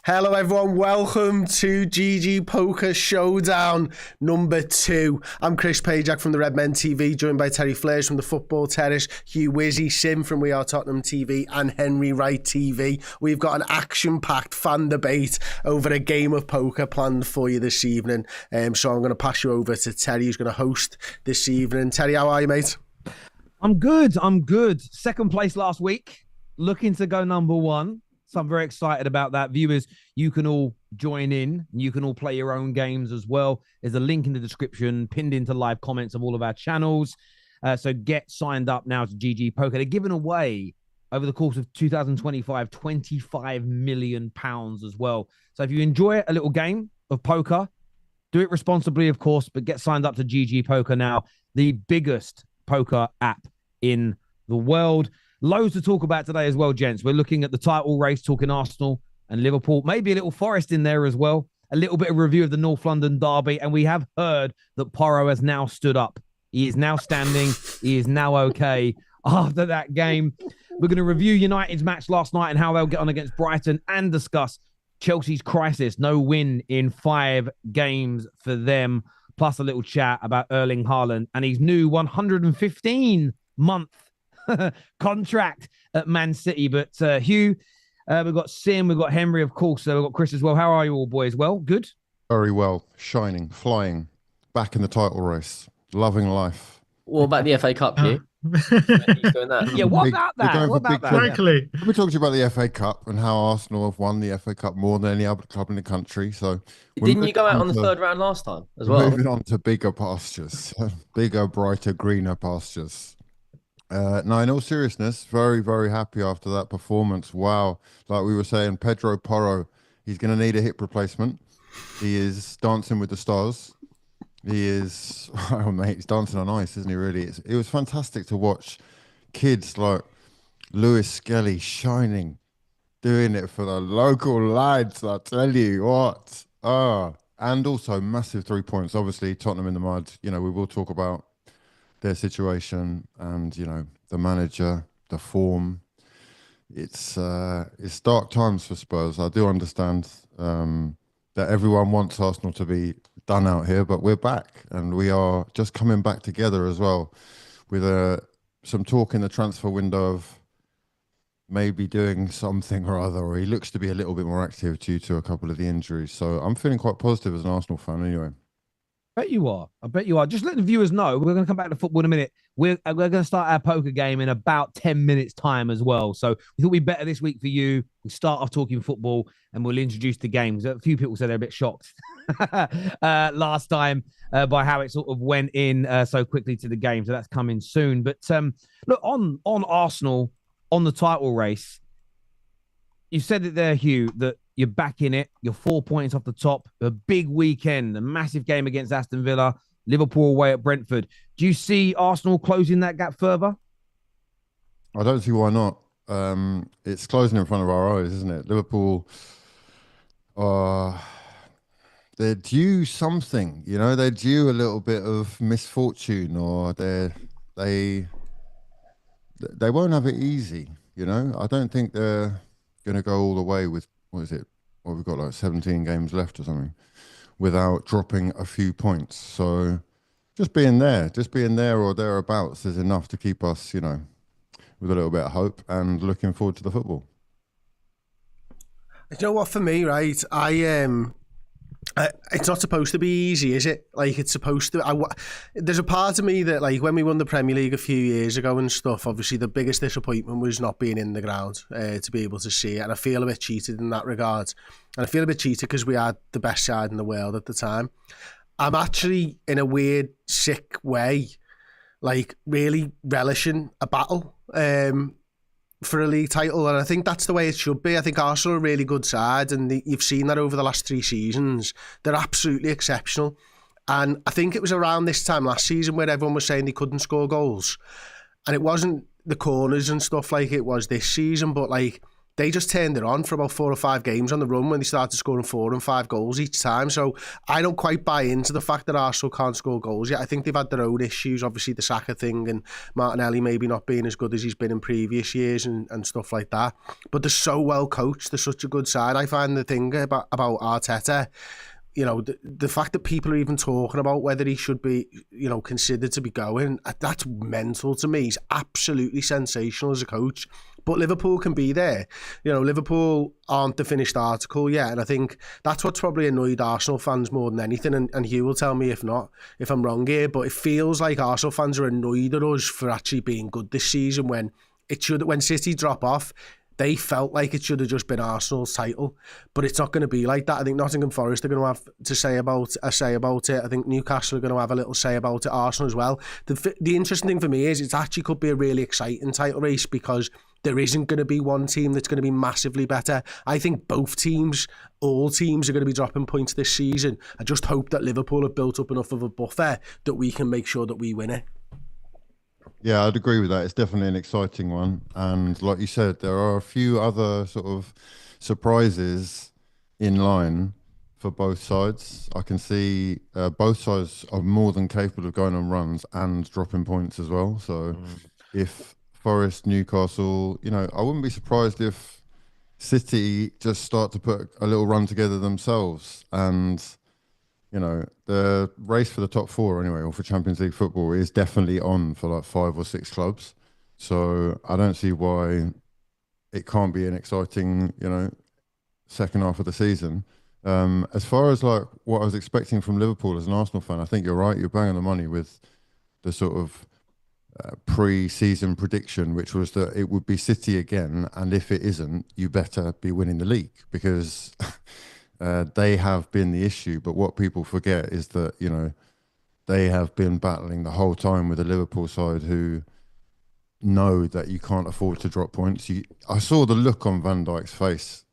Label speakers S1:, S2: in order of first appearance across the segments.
S1: Hello everyone, welcome to GG Poker Showdown number 2. I'm Chris Pajak from the Redmen TV, joined by Terrace from the Football Terrace, HughWizzy, Sim from WeAreTottenhamTV and HenryWrightTV. We've got an action-packed fan debate over a game of poker planned for you this evening. So I'm going to pass you over to Terry, who's going to host this evening. Terry, how are you, mate?
S2: I'm good. Second place last week, looking to go number 1. So I'm very excited about that. Viewers, you can all join in. You can all play your own games as well. There's a link in the description, pinned into live comments of all of our channels. So get signed up now to GG Poker. They're giving away, over the course of 2025, £25 million as well. So if you enjoy a little game of poker, do it responsibly, of course, but get signed up to GG Poker now, the biggest poker app in the world. Loads to talk about today as well, gents. We're looking at the title race, talking Arsenal and Liverpool, maybe a little Forest in there as well, a little bit of review of the North London derby, and we have heard that Porro has now stood up. He is now standing. He is now okay after that game. We're going to review United's match last night and how they'll get on against Brighton and discuss Chelsea's crisis. No win in 5 games for them, plus a little chat about Erling Haaland and his new 115-month contract at Man City. But Hugh, we've got Sim, we've got Henry, of course, we've got Chris as well. How are you all, boys? Well, good?
S3: Very well. Shining, flying, back in the title race, loving life.
S4: What about the FA Cup, Hugh? He's doing that.
S2: Yeah, what about that? What about that?
S5: Frankly,
S3: Let me talk to you about the FA Cup and how Arsenal have won the FA Cup more than any other club in the country. So
S4: Didn't you go out on the third round last time as well?
S3: Moving on to bigger pastures, bigger, brighter, greener pastures. No, in all seriousness, very, very happy after that performance. Wow. Like we were saying, Pedro Porro, he's going to need a hip replacement. He is dancing with the stars. He is, oh mate, he's dancing on ice, isn't he, really? It was fantastic to watch kids like Lewis Skelly shining, doing it for the local lads, I tell you what. And also massive 3 points. Obviously, Tottenham in the mud. You know, we will talk about their situation and, you know, the manager, the form. It's dark times for Spurs. I do understand that everyone wants Arsenal to be done out here, but we're back and we are just coming back together as well with some talk in the transfer window of maybe doing something or other, or he looks to be a little bit more active due to a couple of the injuries. So I'm feeling quite positive as an Arsenal fan anyway.
S2: I bet you are. Just let the viewers know, we're going to come back to football in a minute. We're going to start our poker game in about 10 minutes time as well. So we thought we'd be better this week for you. We'll start off talking football and we'll introduce the games. A few people said they're a bit shocked last time by how it sort of went in so quickly to the game. So that's coming soon. But look, on Arsenal, on the title race, you said it there, Hugh, that you're back in it. You're 4 points off the top. A big weekend, a massive game against Aston Villa, Liverpool away at Brentford. Do you see Arsenal closing that gap further?
S3: I don't see why not. It's closing in front of our eyes, isn't it? Liverpool, they're due something. You know, they're due a little bit of misfortune, or they won't have it easy. You know, I don't think they're going to go all the way with. What is it? Well, we've got like 17 games left or something without dropping a few points. So just being there or thereabouts is enough to keep us, you know, with a little bit of hope and looking forward to the football.
S1: You know what, for me, right, it's not supposed to be easy, is it? Like, it's supposed to... there's a part of me that, like, when we won the Premier League a few years ago and stuff, obviously the biggest disappointment was not being in the ground to be able to see it. And I feel a bit cheated in that regard. And I feel a bit cheated because we had the best side in the world at the time. I'm actually, in a weird, sick way, like, really relishing a battle for a league title, and I think that's the way it should be. I think Arsenal are a really good side, and you've seen that over the last 3 seasons. They're absolutely exceptional, and I think it was around this time last season where everyone was saying they couldn't score goals, and it wasn't the corners and stuff like it was this season, but like they just turned it on for about 4 or 5 games on the run when they started scoring 4 and 5 goals each time. So I don't quite buy into the fact that Arsenal can't score goals yet. I think they've had their own issues, obviously the Saka thing and Martinelli maybe not being as good as he's been in previous years and stuff like that. But they're so well coached, they're such a good side. I find the thing about Arteta, you know, the fact that people are even talking about whether he should be, you know, considered to be going, that's mental to me. He's absolutely sensational as a coach. But Liverpool can be there. You know, Liverpool aren't the finished article yet. And I think that's what's probably annoyed Arsenal fans more than anything. And Hugh will tell me if not, if I'm wrong here. But it feels like Arsenal fans are annoyed at us for actually being good this season when City drop off. They felt like it should have just been Arsenal's title, but it's not going to be like that. I think Nottingham Forest are going to have to say about it. I think Newcastle are going to have a little say about it. Arsenal as well. The interesting thing for me is it actually could be a really exciting title race because there isn't going to be one team that's going to be massively better. I think all teams are going to be dropping points this season. I just hope that Liverpool have built up enough of a buffer that we can make sure that we win it.
S3: Yeah, I'd agree with that. It's definitely an exciting one. And like you said, there are a few other sort of surprises in line for both sides. I can see both sides are more than capable of going on runs and dropping points as well. So if Forest, Newcastle, you know, I wouldn't be surprised if City just start to put a little run together themselves. And you know, the race for the top 4 anyway, or for Champions League football, is definitely on for like 5 or 6 clubs. So I don't see why it can't be an exciting, you know, second half of the season. As far as like what I was expecting from Liverpool as an Arsenal fan, I think you're right. You're bang on the money with the sort of pre-season prediction, which was that it would be City again. And if it isn't, you better be winning the league because... they have been the issue, but what people forget is that, you know, they have been battling the whole time with the Liverpool side who know that you can't afford to drop points. I saw the look on Van Dijk's face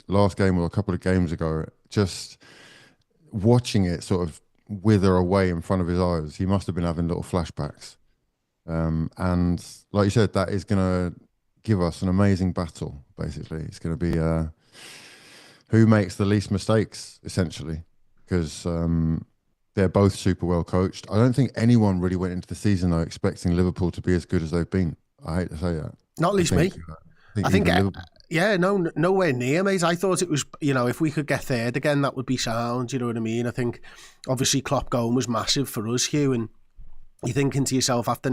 S3: last game or a couple of games ago, just watching it sort of wither away in front of his eyes. He must have been having little flashbacks. And like you said, that is going to give us an amazing battle, basically. It's going to be... who makes the least mistakes, essentially, because they're both super well coached. I don't think anyone really went into the season, though, expecting Liverpool to be as good as they've been. I hate to say that.
S1: Not least me. I think nowhere near, mate. I thought it was, you know, if we could get third again, that would be sound, you know what I mean? I think, obviously, Klopp going was massive for us, Hugh, and you're thinking to yourself, after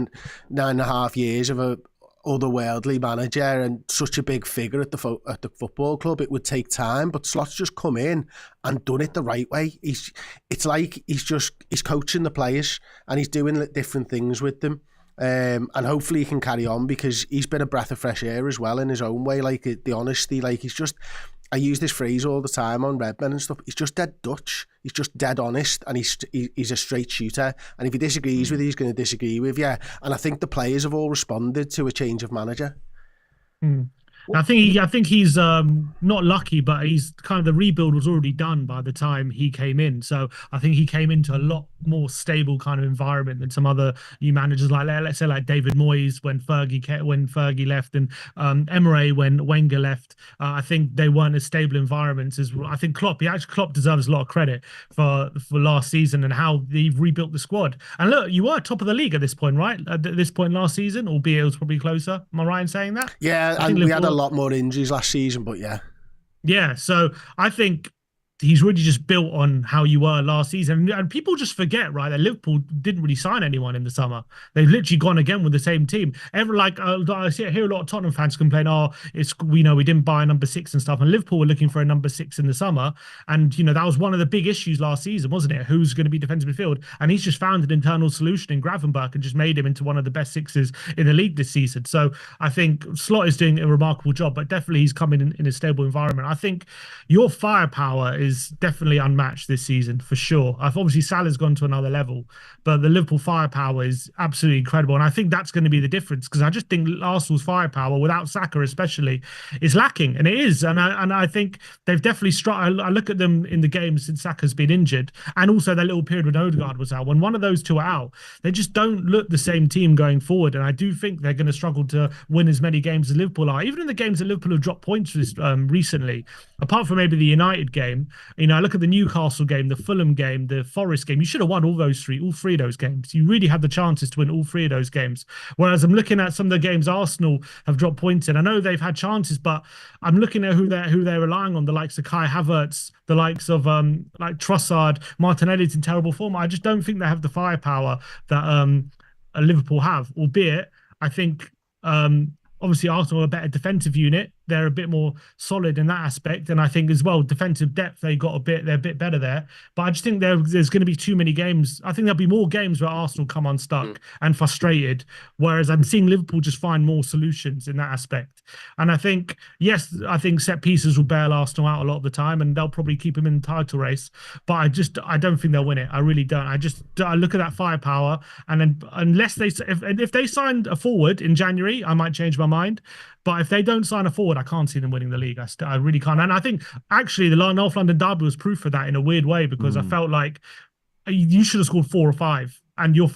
S1: 9.5 years of a otherworldly manager and such a big figure at the football club, it would take time, but Slot's just come in and done it the right way. It's like he's coaching the players and he's doing different things with them, and hopefully he can carry on because he's been a breath of fresh air as well in his own way. Like the honesty, like he's just, I use this phrase all the time on Redmen and stuff, he's just dead Dutch. He's just dead honest and he's a straight shooter. And if he disagrees with you, he's going to disagree with you. And I think the players have all responded to a change of manager.
S5: I think he's not lucky, but he's kind of, the rebuild was already done by the time he came in. So I think he came into a lot more stable kind of environment than some other new managers, like let's say like David Moyes when Fergie left, and Emery when Wenger left. I think they weren't as stable environments as I think Klopp. Klopp deserves a lot of credit for last season and how they've rebuilt the squad. And look, you were top of the league at this point, right? At this point last season, albeit it was probably closer. Am I right in saying that?
S1: Yeah, and we had a lot more injuries last season, but yeah.
S5: Yeah, so I think he's really just built on how you were last season. And people just forget, right, that Liverpool didn't really sign anyone in the summer. They've literally gone again with the same team. I hear a lot of Tottenham fans complain, we didn't buy a number 6 and stuff. And Liverpool were looking for a number 6 in the summer. And, you know, that was one of the big issues last season, wasn't it? Who's going to be defensive midfield? And he's just found an internal solution in Gravenberch and just made him into one of the best 6s in the league this season. So I think Slot is doing a remarkable job, but definitely he's coming in a stable environment. I think your firepower is definitely unmatched this season for sure. Obviously Salah's gone to another level, but the Liverpool firepower is absolutely incredible, and I think that's going to be the difference, because I just think Arsenal's firepower, without Saka especially, is lacking, and it is. And I think they've definitely struck. I look at them in the games since Saka's been injured, and also that little period when Odegaard was out. When one of those two are out, they just don't look the same team going forward, and I do think they're going to struggle to win as many games as Liverpool are. Even in the games that Liverpool have dropped points recently, apart from maybe the United game, I look at the Newcastle game, the Fulham game, the Forest game. You should have won all three of those games. You really had the chances to win all three of those games. Whereas I'm looking at some of the games Arsenal have dropped points in. I know they've had chances, but I'm looking at who they're relying on, the likes of Kai Havertz, the likes of like Trossard, Martinelli's in terrible form. I just don't think they have the firepower that Liverpool have, albeit I think obviously Arsenal are a better defensive unit. They're a bit more solid in that aspect, and I think as well defensive depth they're a bit better there. But I just think there's going to be too many games. I think there'll be more games where Arsenal come unstuck and frustrated, whereas I'm seeing Liverpool just find more solutions in that aspect. And I think set pieces will bail Arsenal out a lot of the time, and they'll probably keep them in the title race. But I don't think they'll win it. I really don't. I look at that firepower, and then unless if they signed a forward in January, I might change my mind. But if they don't sign a forward, I can't see them winning the league. I really can't. And I think actually the North London derby was proof of that in a weird way, because I felt like you should have scored 4 or 5, and your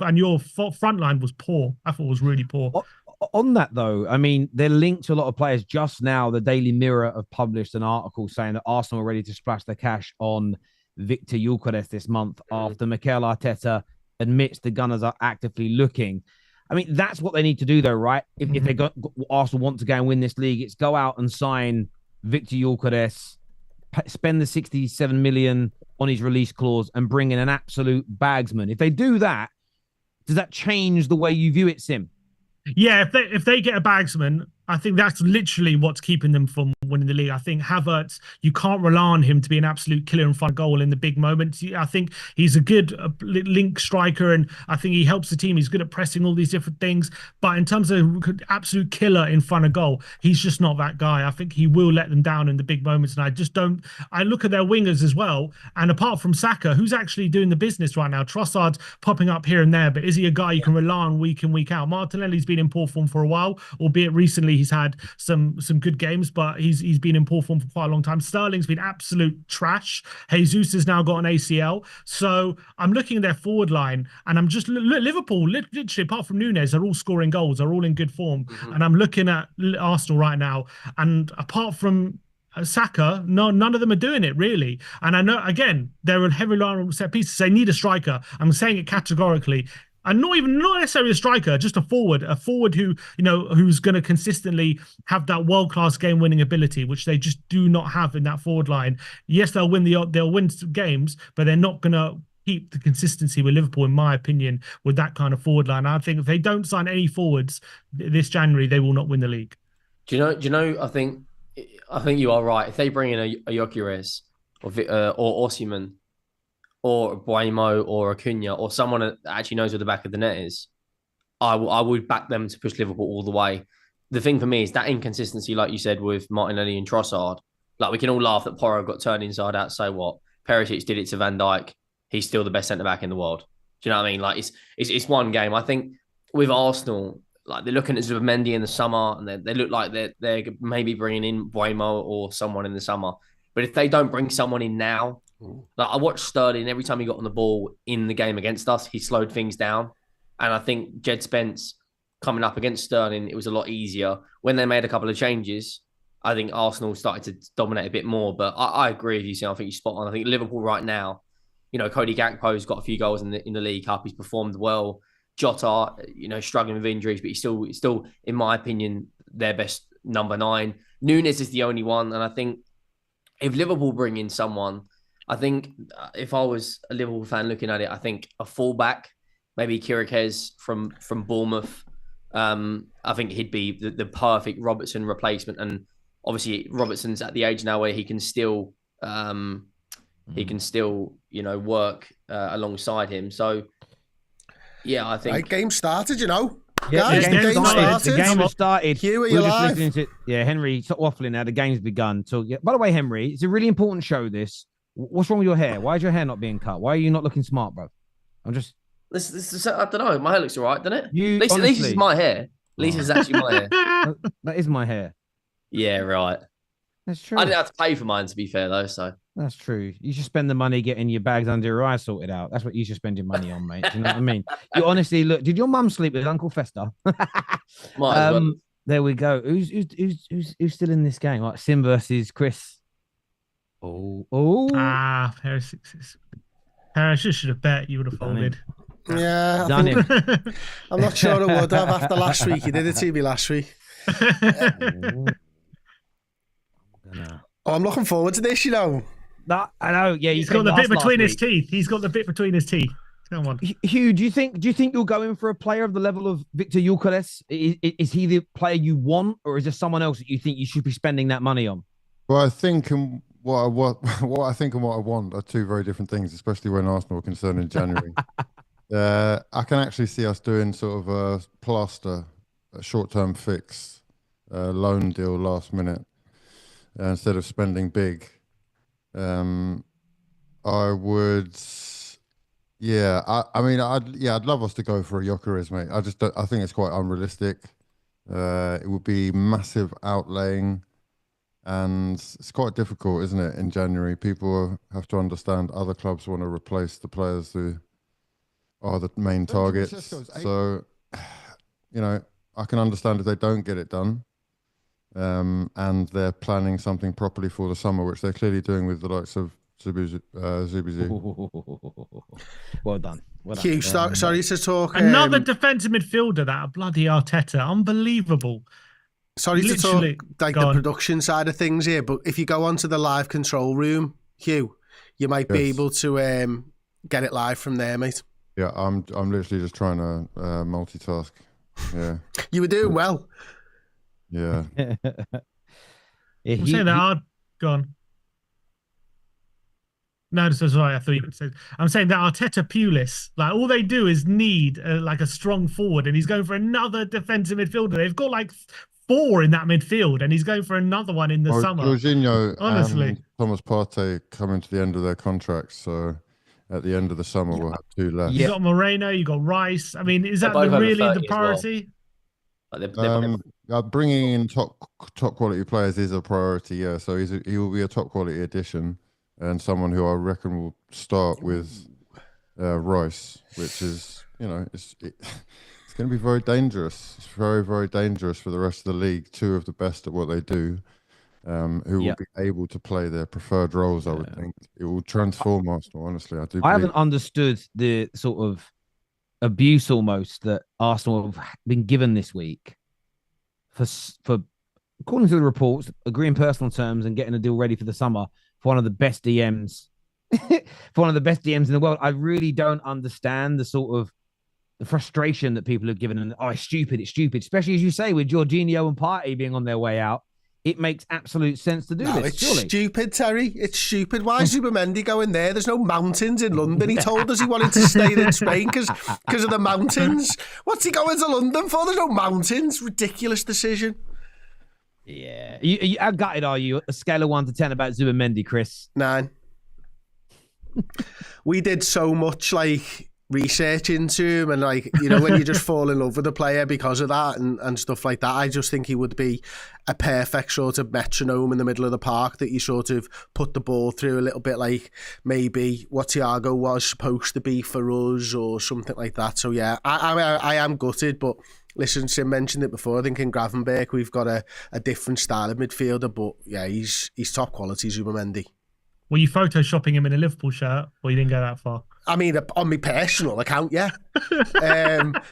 S5: front line was poor. I thought it was really poor.
S2: On that though, I mean, they're linked to a lot of players. Just now, the Daily Mirror have published an article saying that Arsenal are ready to splash the cash on Victor Gyökeres this month after Mikel Arteta admits the Gunners are actively looking. I mean, that's what they need to do, though, right? If they Arsenal want to go and win this league, it's go out and sign Victor Gyökeres, spend the 67 million on his release clause, and bring in an absolute bagsman. If they do that, does that change the way you view it, Sim?
S5: Yeah, if they get a bagsman, I think that's literally what's keeping them from winning the league. I think Havertz, you can't rely on him to be an absolute killer in front of goal in the big moments. I think he's a good link striker, and I think he helps the team. He's good at pressing, all these different things. But in terms of absolute killer in front of goal, he's just not that guy. I think he will let them down in the big moments. And I just don't. I look at their wingers as well. And apart from Saka, who's actually doing the business right now? Trossard's popping up here and there, but is he a guy you can rely on week in, week out? Martinelli's been in poor form for a while, albeit recently he's had some good games, but he's been in poor form for quite a long time. Sterling's been absolute trash. Jesus has now got an ACL. So I'm looking at their forward line, and I'm just Liverpool, literally, apart from Nunes, are all scoring goals, are all in good form. And I'm looking at Arsenal right now, and apart from Saka, none of them are doing it really. And I know, again, they're heavily reliant on set pieces. They need a striker. I'm saying it categorically. And not necessarily a striker, just a forward who, who's going to consistently have that world-class game-winning ability, which they just do not have in that forward line. Yes, they'll win games, but they're not going to keep the consistency with Liverpool, in my opinion, with that kind of forward line. I think if they don't sign any forwards this January, they will not win the league.
S4: Do you know? I think you are right. If they bring in a Gyökeres or Osimhen, or Buemo or Acuna, or someone that actually knows where the back of the net is, I would back them to push Liverpool all the way. The thing for me is that inconsistency, like you said, with Martinelli and Trossard. Like, we can all laugh that Porro got turned inside out. So what? Perisic did it to Van Dijk. He's still the best centre-back in the world. Do you know what I mean? Like, it's one game. I think with Arsenal, like, they're looking at Zubimendi in the summer, and they look like they're maybe bringing in Buemo or someone in the summer. But if they don't bring someone in now, like, I watched Sterling, every time he got on the ball in the game against us, he slowed things down. And I think Jed Spence coming up against Sterling, it was a lot easier. When they made a couple of changes, I think Arsenal started to dominate a bit more. But I agree with you, Sam. I think you're spot on. I think Liverpool right now, Cody Gakpo's got a few goals in the League Cup. He's performed well. Jota, struggling with injuries, but he's still, in my opinion, their best number 9. Nunes is the only one. And I think if Liverpool bring in someone, I think if I was a Liverpool fan looking at it, I think a fullback, maybe Gyökeres from Bournemouth. I think he'd be the perfect Robertson replacement. And obviously Robertson's at the age now where he can still work alongside him. So yeah, I think
S1: game started,
S2: Yeah,
S1: guys,
S2: the game has started.
S1: Hugh, are you live?
S2: Yeah, Henry, stop waffling now. The game's begun. So, yeah. By the way, Henry, it's a really important show, this. What's wrong with your hair? Why is your hair not being cut? Why are you not looking smart, bro? I'm just.
S4: This I don't know. My hair looks all right, doesn't it?
S2: You
S4: at least
S2: honestly,
S4: it's my hair. At least it's actually my hair.
S2: that is my hair.
S4: Yeah, right.
S2: That's true.
S4: I didn't have to pay for mine, to be fair, though. So
S2: that's true. You should spend the money getting your bags under your eyes sorted out. That's what you should spend your money on, mate. Do you know what I mean? You honestly look. Did your mum sleep with Uncle Fester?
S4: might as well.
S2: There we go. Who's still in this game? Like Sim versus Chris.
S5: Terrace should have bet you would have folded.
S1: Yeah,
S2: Done him.
S1: I'm not sure I would have after last week. He did it to me last week. I'm looking forward to this, you know.
S2: I know. Yeah,
S5: he's got the bit between his teeth. He's got the bit between his teeth. Come on,
S2: Hugh. Do you think you're going for a player of the level of Victor Gyökeres? Is he the player you want, or is there someone else that you think you should be spending that money on?
S3: Well, I think what I think and what I want are two very different things, especially when Arsenal are concerned in January. I can actually see us doing sort of a plaster, a short-term fix, loan deal last minute, instead of spending big. I would, I'd love us to go for a Gyökeres, mate. I think it's quite unrealistic. It would be massive outlaying. And it's quite difficult, isn't it, in January? People have to understand other clubs want to replace the players who are the main targets. So, I can understand if they don't get it done, and they're planning something properly for the summer, which they're clearly doing with the likes of Zubizu.
S2: Well done.
S1: Hugh, sorry to talk.
S5: Another defensive midfielder, that bloody Arteta. Unbelievable.
S1: Sorry to talk like the production side of things here, but if you go onto the live control room, Hugh, you might be able to get it live from there, mate.
S3: Yeah, I'm literally just trying to multitask. Yeah.
S1: You were doing well.
S3: Yeah.
S5: I'm saying that gone. No, sorry. I thought you would say. I'm saying that Arteta Pulis, like all they do is need like a strong forward, and he's going for another defensive midfielder. They've got like 4 in that midfield, and he's going for another one in the summer.
S3: Jorginho
S5: honestly,
S3: and Thomas Partey coming to the end of their contracts, so at the end of the summer we'll have 2 left.
S5: You got Moreno, you got Rice. I mean, is that really the priority?
S3: Bringing in top quality players is a priority. Yeah, so he will be a top quality addition, and someone who I reckon will start with Rice, which is it's going to be very dangerous. It's very, very dangerous for the rest of the league. 2 of the best at what they do, who will be able to play their preferred roles, I would think. It will transform Arsenal, honestly. I
S2: haven't understood the sort of abuse almost that Arsenal have been given this week for according to the reports, agreeing personal terms and getting a deal ready for the summer for one of the best DMs, for one of the best DMs in the world. I really don't understand the sort of the frustration that people have given, and it's stupid, especially as you say with Jorginho and Partey being on their way out. It makes absolute sense to do this.
S1: It's stupid, Terry. It's stupid. Why is Zubimendi going there? There's no mountains in London. He told us he wanted to stay in Spain because of the mountains. What's he going to London for? There's no mountains. Ridiculous decision.
S2: Yeah. How gutted are you? A scale of 1 to 10 about Zubimendi, Chris?
S1: 9. We did so much research into him, and when you just fall in love with a player because of that and stuff like that. I just think he would be a perfect sort of metronome in the middle of the park that you sort of put the ball through a little bit like maybe what Thiago was supposed to be for us or something like that. So yeah, I am gutted, but listen, Sim mentioned it before. I think in Gravenberg we've got a different style of midfielder, but yeah, he's top quality, Zubimendi.
S5: Were you photoshopping him in a Liverpool shirt, or you didn't go that far?
S1: I mean, on my personal account, yeah.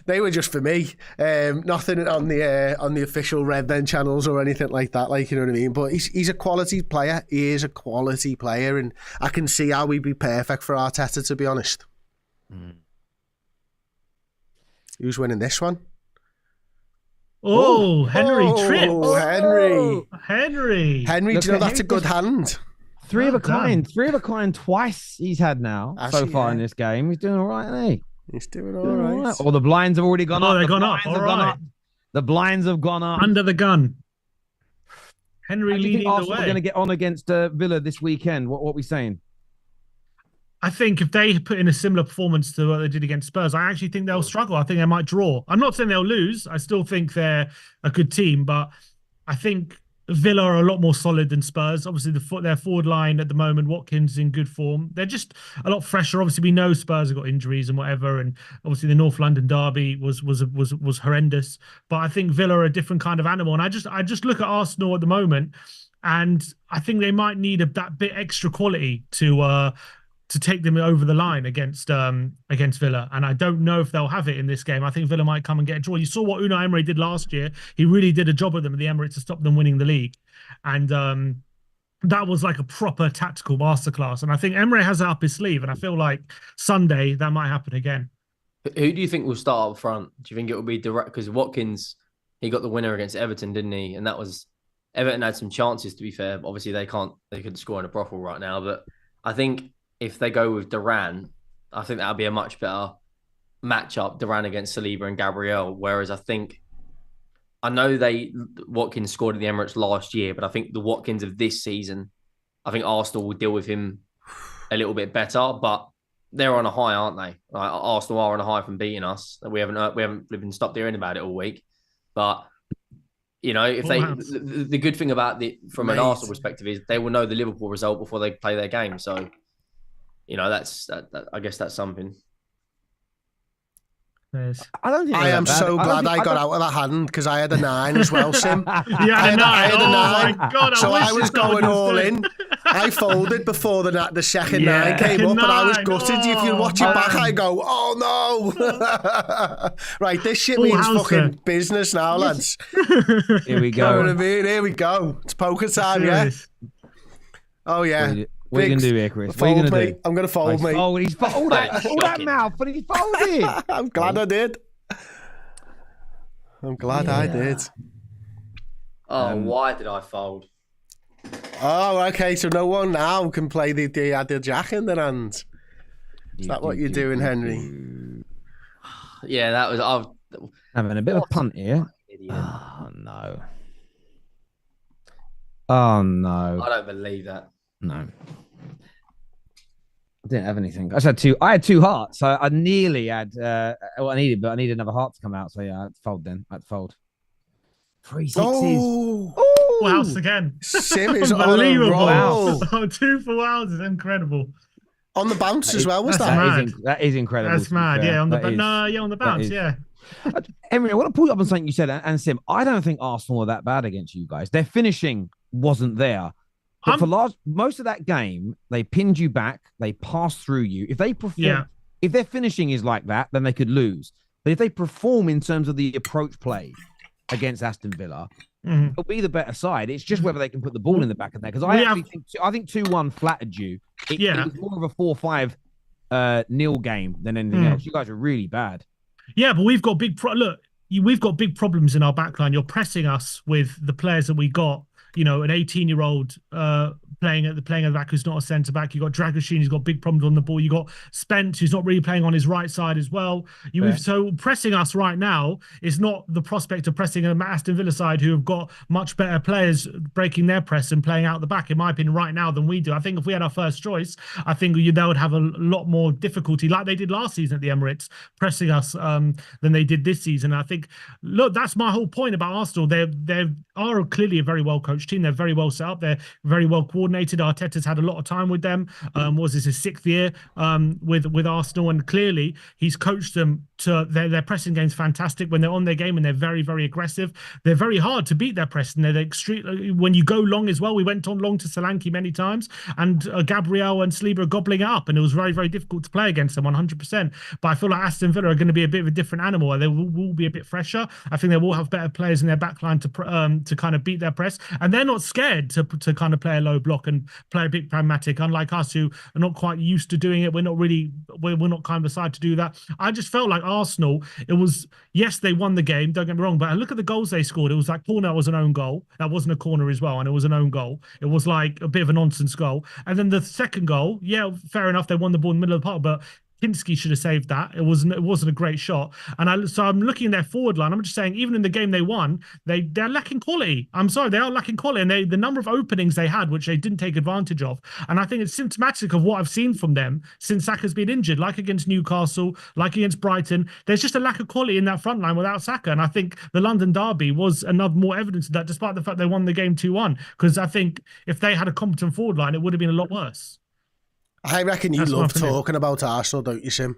S1: They were just for me. Nothing on the official Redmen channels or anything like that. You know what I mean? But he's a quality player. He is a quality player, and I can see how he'd be perfect for Arteta, to be honest. Who's winning this one?
S5: Oh, Henry trips.
S1: Oh, Henry.
S5: Henry.
S1: Do you know that's a good hand?
S2: Three of a kind twice he's had now so far in this game. He's doing all right, isn't he?
S1: He's doing all right.
S2: Oh, the blinds have already gone up.
S5: They've gone up. All right.
S2: The blinds have gone up.
S5: Under the gun. Henry leading the way.
S2: Arsenal are going to get on against Villa this weekend. What are we saying?
S5: I think if they put in a similar performance to what they did against Spurs, I actually think they'll struggle. I think they might draw. I'm not saying they'll lose. I still think they're a good team, but I think Villa are a lot more solid than Spurs. Obviously, their forward line at the moment, Watkins in good form. They're just a lot fresher. Obviously, we know Spurs have got injuries and whatever, and obviously the North London derby was horrendous. But I think Villa are a different kind of animal. And I just look at Arsenal at the moment, and I think they might need that bit extra quality to take them over the line against Villa. And I don't know if they'll have it in this game. I think Villa might come and get a draw. You saw what Unai Emery did last year. He really did a job with them at the Emirates to stop them winning the league. And that was like a proper tactical masterclass. And I think Emery has that up his sleeve. And I feel like Sunday, that might happen again.
S4: Who do you think will start up front? Do you think it will be direct? Because Watkins, he got the winner against Everton, didn't he? And that was, Everton had some chances, to be fair. Obviously, they couldn't score in a brothel right now. But I think if they go with Duran, I think that'll be a much better matchup, Duran against Saliba and Gabriel. Whereas I know Watkins scored at the Emirates last year, but I think the Watkins of this season, I think Arsenal will deal with him a little bit better, but they're on a high, aren't they? Like, Arsenal are on a high from beating us. We haven't been stopped hearing about it all week. But, you know, if the good thing about from an Arsenal perspective is they will know the Liverpool result before they play their game. So, you know, I guess that's something.
S2: I don't think
S1: I am so glad I got out of that hand because I had a 9 as well, Sim.
S5: I had a 9. My God,
S1: so I was going all in. I folded before the second 9 came up, and I was gutted. If you watch it back, I go, oh no! Right, this shit means fucking business now, lads.
S2: Here we go.
S1: You know what I mean? Here we go. It's poker time, yeah. Oh yeah.
S2: What are you going to do here, Chris? What are you going to do?
S1: I'm going to fold, mate.
S2: Oh, he's all that mouth, but he folded.
S1: I'm glad I did. I'm glad I did.
S4: Oh, why did I fold?
S1: Oh, okay. So no one now can play the jack in their hands. Is that what you're doing, Henry?
S4: Yeah, that was...
S2: Having a bit of a punt here. Oh, no. Oh, no.
S4: I don't believe that.
S2: No, I didn't have anything. I had 2 hearts, so I nearly had what I needed, but I needed another heart to come out. So yeah, I had to fold then. 3 sixes.
S5: Oh, full house again.
S1: Sim is
S5: unbelievable.
S1: Wow.
S5: 2 full houses, incredible.
S1: On the bounce as well, was that?
S2: That is incredible.
S5: That's mad. Yeah, on the bounce. Yeah.
S2: Henry, I want to pull you up on something you said, and Sim, I don't think Arsenal are that bad against you guys. Their finishing wasn't there. But for most of that game, they pinned you back. They passed through you. If they perform, if their finishing is like that, then they could lose. But if they perform in terms of the approach play against Aston Villa, it'll be the better side. It's just whether they can put the ball in the back of there. Because I think 2-1 flattered you. It was more of a 4-5 nil game than anything else. You guys are really bad. Yeah, but we've got big we've got big problems in our backline. You're pressing us with the players that we got. You know, an 18-year-old playing at the back who's not a centre back. You got Dragoshin, who's got big problems on the ball. You got Spence, who's not really playing on his right side as well. So pressing us right now is not the prospect of pressing an Aston Villa side who have got much better players breaking their press and playing out the back, in my opinion, right now than we do. I think if we had our first choice, I think they would have a lot more difficulty, like they did last season at the Emirates, pressing us than they did this season. And I think, look, that's my whole point about Arsenal. They are clearly a very well coached team. They're very well set up. They're very well coordinated. Arteta's had a lot of time with them. Was this his 6th year with Arsenal? And clearly he's coached them to their pressing game's fantastic when they're on their game, and they're very, very aggressive. They're very hard to beat their pressing. They're extreme when you go long as well. We went on long to Solanke many times, and Gabriel and Saliba are gobbling it up, and it was very, very difficult to play against them 100%. But I feel like Aston Villa are going to be a bit of a different animal. They will be a bit fresher. I think they will have better players in their backline to kind of beat their press, and they're not scared to kind of play a low block and play a bit pragmatic, unlike us who are not quite used to doing it. We're not kind of the side to do that. I just felt like Arsenal, it was, yes, they won the game, don't get me wrong, but I look at the goals they scored. It was like corner was an own goal. That wasn't a corner as well, and it was an own goal. It was like a bit of a nonsense goal. And then the second goal, yeah, fair enough, they won the ball in the middle of the park, but
S5: Kinski should have saved that. It wasn't a great shot. And so I'm looking at their forward line. I'm just saying, even in the game they won, they're lacking quality. I'm sorry, they are lacking quality. And the number of openings they had, which they didn't take advantage of. And I think it's symptomatic of what I've seen from them since Saka's been injured, like against Newcastle, like against Brighton. There's just a lack of quality in that front line without Saka. And I think the London derby was another more evidence of that, despite the fact they won the game 2-1. Because I think if they had a competent forward line, it would have been a lot worse.
S1: I reckon you love talking about Arsenal, don't you, Sim?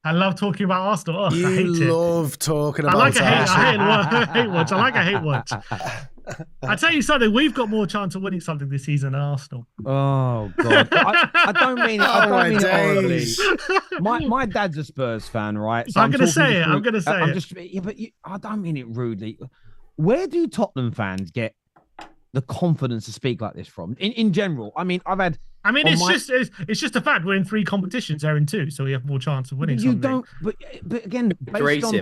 S5: I love talking about Arsenal. Oh,
S1: you
S5: I hate
S1: love talking about Arsenal.
S5: I hate watch. I like a hate watch. I tell you something, we've got more chance of winning something this season than Arsenal.
S2: Oh God, I don't mean it. I don't mean it horribly. My dad's a Spurs fan, right?
S5: So I'm going to say it. I'm going to say it.
S2: But I don't mean it rudely. Where do Tottenham fans get the confidence to speak like this from? In general, I mean,
S5: it's just a fact. We're in 3 competitions, they're in 2, so we have more chance of winning.
S2: You don't. But again, based on,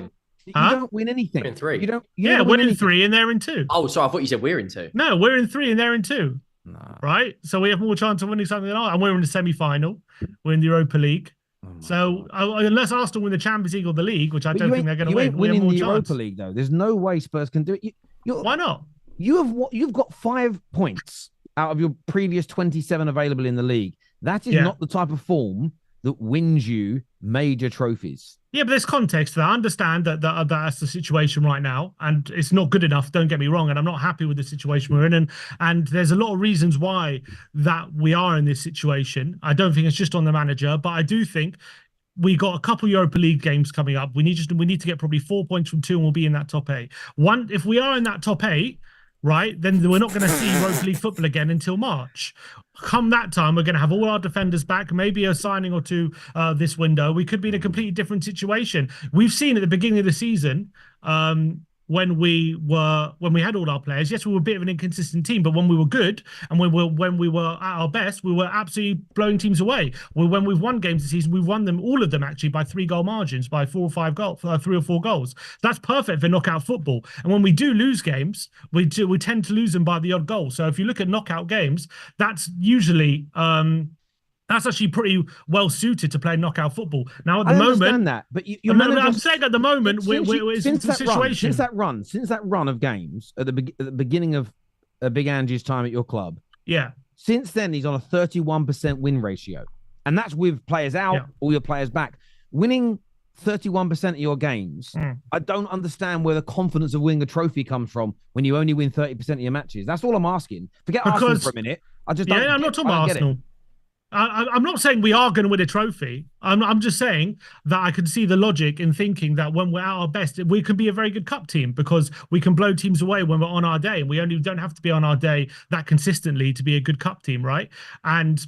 S2: you don't win anything.
S4: We're in 3.
S2: You don't.
S5: We're in 3 and they're in 2.
S4: Oh, sorry, I thought you said we're in 2.
S5: No, we're in 3 and they're in 2.
S2: No.
S5: Right, so we have more chance of winning something than ours. And we're in the semi-final. We're in the Europa League. So unless Arsenal win the Champions League or the league, which I don't think they're going to win,
S2: we have more chance. The Europa League though. There's no way Spurs can do it.
S5: Why not?
S2: You've got 5 points out of your previous 27 available in the league. That is not the type of form that wins you major trophies.
S5: Yeah, but there's context to that. I understand that that's the situation right now, and it's not good enough. Don't get me wrong, and I'm not happy with the situation we're in, and there's a lot of reasons why that we are in this situation. I don't think it's just on the manager, but I do think we got a couple Europa League games coming up. We need to get probably 4 points from 2, and we'll be in that top 8. If we are in that top 8. Right, then we're not going to see Europa League football again until March. Come that time, we're going to have all our defenders back, maybe a signing or 2 this window. We could be in a completely different situation. We've seen at the beginning of the season, when we had all our players, yes, we were a bit of an inconsistent team, but when we were good and when we were at our best, we were absolutely blowing teams away. When we've won games this season, we've won them, all of them actually, by 3-goal margins, by 4 or 5 goals, 3 or 4 goals. That's perfect for knockout football. And when we do lose games, we tend to lose them by the odd goal. So if you look at knockout games, that's usually that's actually pretty well suited to play knockout football. Now, at the moment, I'm saying at the moment, we're in the situation.
S2: Since that run of games at the beginning of Big Angie's time at your club, since then he's on a 31% win ratio, and that's with players out, all your players back, winning 31% of your games. I don't understand where the confidence of winning a trophy comes from when you only win 30% of your matches. That's all I'm asking. Forget Arsenal for a minute. I'm not talking about Arsenal.
S5: I'm not saying we are going to win a trophy. I'm just saying that I can see the logic in thinking that when we're at our best, we can be a very good cup team because we can blow teams away when we're on our day. And we only don't have to be on our day that consistently to be a good cup team, right? And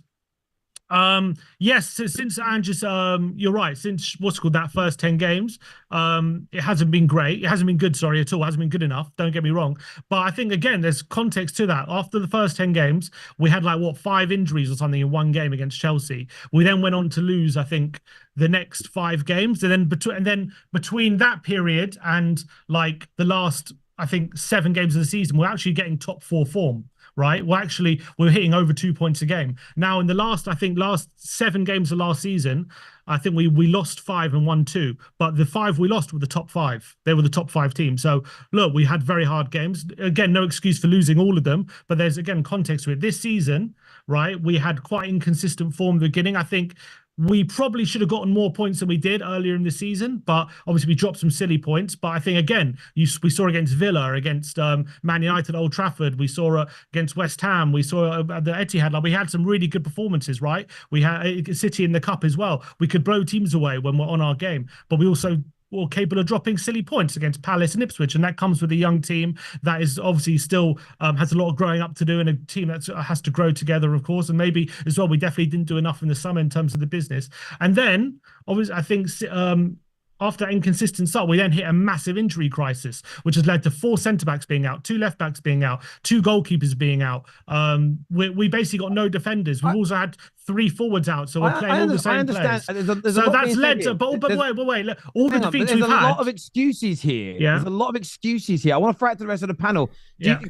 S5: yes, since Andrews, you're right. Since that first 10 games, it hasn't been great. It hasn't been good, sorry, at all. It hasn't been good enough. Don't get me wrong. But I think again, there's context to that. After the first 10 games, we had 5 injuries or something in one game against Chelsea. We then went on to lose, I think, the next 5 games, and then between that period and the last, I think, 7 games of the season, we're actually getting top 4 form. Right, we're hitting over 2 points a game now. In the last 7 games of last season, I think we lost 5 and won 2, but the 5 we lost were the top 5. They were the top 5 team. So look, we had very hard games. Again, no excuse for losing all of them, but there's again context to it. This season, right, we had quite inconsistent form at the beginning. I think we probably should have gotten more points than we did earlier in the season, but obviously we dropped some silly points. But I think, again, we saw against Villa, against Man United, Old Trafford. We saw against West Ham. We saw at the Etihad. We had some really good performances, right? We had City in the Cup as well. We could blow teams away when we're on our game, but we also were capable of dropping silly points against Palace and Ipswich, and that comes with a young team that is obviously still has a lot of growing up to do, and a team that has to grow together, of course. And maybe as well, we definitely didn't do enough in the summer in terms of the business. And then obviously, I think after that inconsistent start, we then hit a massive injury crisis, which has led to 4 centre-backs being out, 2 left-backs being out, 2 goalkeepers being out. We basically got no defenders. We've also had 3 forwards out, so we're playing all the same players. So that's led to... But wait. All the defeats we've had...
S2: There's a lot of excuses here.
S5: Yeah.
S2: There's a lot of excuses here. I want to throw it to the rest of the panel.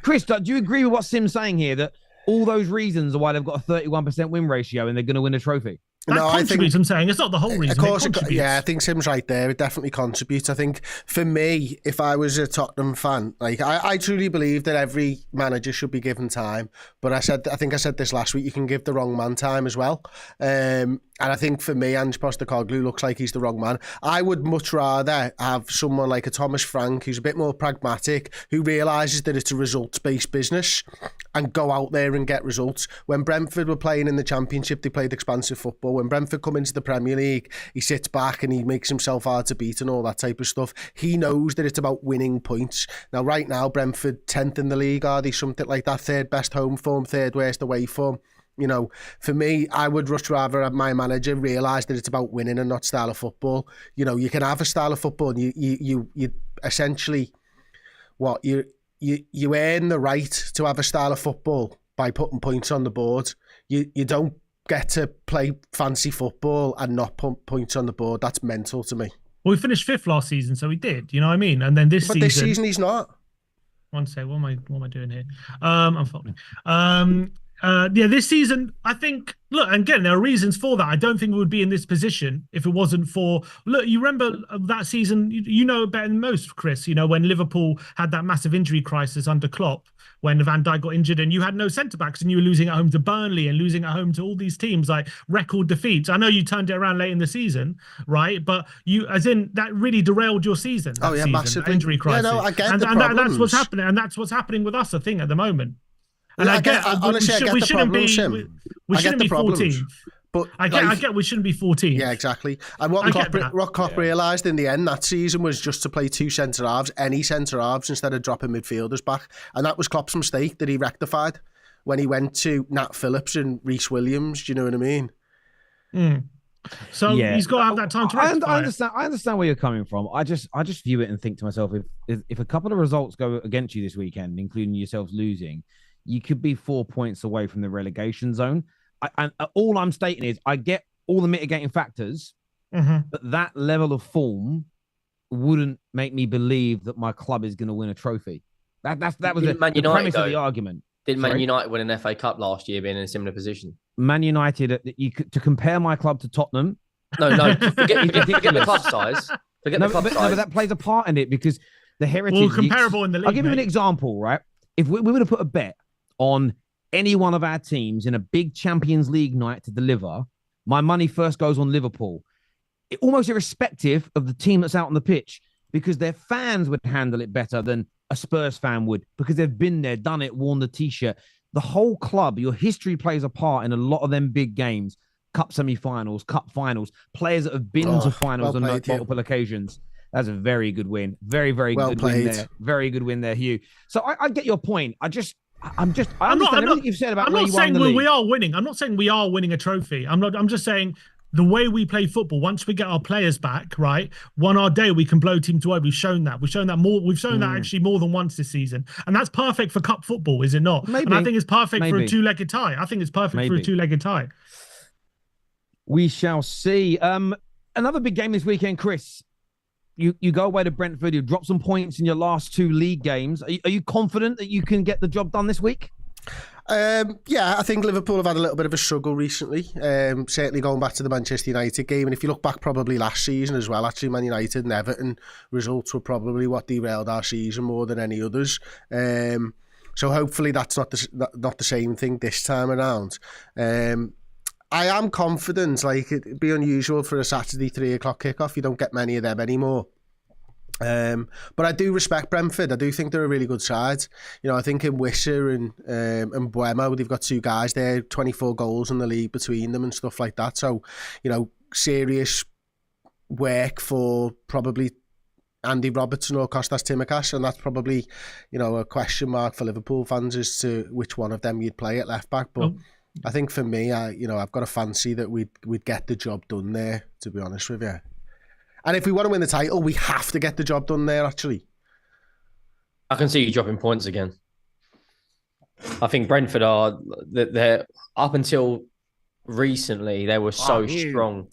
S2: Chris, do you agree with what Sim's saying here, that all those reasons are why they've got a 31% win ratio and they're going to win a trophy?
S5: That
S1: No, I think-
S5: contributes, I'm saying. It's not the whole reason.
S1: Of course,
S5: it contributes.
S1: yeah, I think Sim's right there. It definitely contributes. I think for me, if I was a Tottenham fan, like I truly believe that every manager should be given time. But I think I said this last week. You can give the wrong man time as well. And I think for me, Ange Postecoglou looks like he's the wrong man. I would much rather have someone like a Thomas Frank, who's a bit more pragmatic, who realises that it's a results-based business, and go out there and get results. When Brentford were playing in the Championship, they played expansive football. When Brentford come into the Premier League, he sits back and he makes himself hard to beat and all that type of stuff. He knows that it's about winning points. Now, right now, Brentford 10th in the league, are they? Something like that. Third best home form, third worst away form. You know, for me, I would much rather have my manager realise that it's about winning and not style of football. You know, you can have a style of football and you essentially, you earn the right to have a style of football by putting points on the board. You don't get to play fancy football and not put points on the board. That's mental to me.
S5: Well, we finished 5th last season, so we did. You know what I mean? And then this
S1: season he's not.
S5: One sec, what am I doing here? I'm folding. This season, I think, look, and again, there are reasons for that. I don't think we would be in this position if it wasn't for, look, you remember that season, you know better than most, Chris, you know, when Liverpool had that massive injury crisis under Klopp, when Van Dijk got injured and you had no centre-backs and you were losing at home to Burnley and losing at home to all these teams, like record defeats. I know you turned it around late in the season, right? But you, as in, that really derailed your season.
S1: Massively.
S5: Injury crisis.
S1: Yeah, no, I get
S5: and,
S1: the
S5: and
S1: problems.
S5: that's what's happening. And that's what's happening with us, I think, at the moment. And
S1: I get the problem, Sim.
S5: We shouldn't be 14th.
S1: But
S5: I get we shouldn't be 14th.
S1: Yeah, exactly. And what Klopp realised in the end that season was just to play two centre-halves, any centre-halves, instead of dropping midfielders back. And that was Klopp's mistake that he rectified when he went to Nat Phillips and Reece Williams. Do you know what I mean?
S5: So he's got to have that time to rectify.
S2: I understand where you're coming from. I just view it and think to myself, if a couple of results go against you this weekend, including yourselves losing, you could be 4 points away from the relegation zone. And all I'm stating is I get all the mitigating factors, but that level of form wouldn't make me believe that my club is going to win a trophy. That was the premise of the argument.
S4: Didn't Man United win an FA Cup last year being in a similar position?
S2: Man United, to compare my club to Tottenham.
S4: No, forget the club size. Forget the club size.
S2: No, but that plays a part in it because the heritage...
S5: Well, comparable in the league.
S2: I'll give you an example, right? If we were to put a bet on any one of our teams in a big Champions League night to deliver, my money first goes on Liverpool. Almost irrespective of the team that's out on the pitch, because their fans would handle it better than a Spurs fan would, because they've been there, done it, worn the T-shirt. The whole club, your history plays a part in a lot of them big games. Cup semi-finals, cup finals, players that have been to finals on multiple occasions. That's a very good win. Very, very good win there. Very good win there, Hugh. So I get your point. I understand everything you've said about where you are in the league.
S5: We are winning. I'm not saying we are winning a trophy. I'm just saying the way we play football, once we get our players back, right, one our day we can blow teams away. We've shown that. We've shown that actually more than once this season. And that's perfect for cup football, is it not?
S2: Maybe.
S5: And I think it's perfect for a two-legged tie. I think it's perfect for a two-legged tie.
S2: We shall see. Another big game this weekend, Chris. You go away to Brentford. You drop some points in your last two league games. Are you confident that you can get the job done this week?
S1: Yeah, I think Liverpool have had a little bit of a struggle recently. Certainly going back to the Manchester United game, and if you look back probably last season as well, actually Man United and Everton results were probably what derailed our season more than any others. So hopefully that's not the same thing this time around. I am confident. Like, it'd be unusual for a Saturday 3 o'clock kickoff. You don't get many of them anymore. But I do respect Brentford. I do think they're a really good side. You know, I think in Wisher and Buemo, they've got two guys there, 24 goals in the league between them and stuff like that. So, you know, serious work for probably Andy Robertson or Kostas Tsimikas, and that's probably, you know, a question mark for Liverpool fans as to which one of them you'd play at left back. But I think for me, I've got a fancy that we'd get the job done there, to be honest with you. And if we want to win the title, we have to get the job done there, actually.
S4: I can see you dropping points again. I think Brentford they're up until recently, they were so strong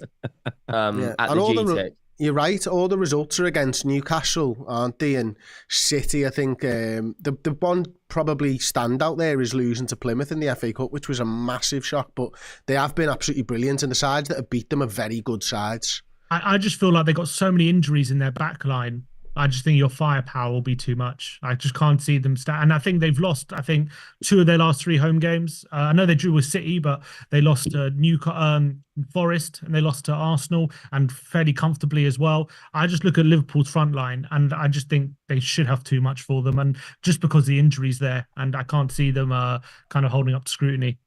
S4: at the GTEC.
S1: you're right. All the results are against Newcastle, aren't they? And City, I think the one probably standout there is losing to Plymouth in the FA Cup, which was a massive shock. But they have been absolutely brilliant, and the sides that have beat them are very good sides.
S5: I just feel like they got so many injuries in their back line. I just think your firepower will be too much. I just can't see them and I think they've lost, 2 of their last 3 home games. I know they drew with City, but they lost to Forest and they lost to Arsenal, and fairly comfortably as well. I just look at Liverpool's front line and I just think they should have too much for them. And just because the injuries there, and I can't see them kind of holding up to scrutiny.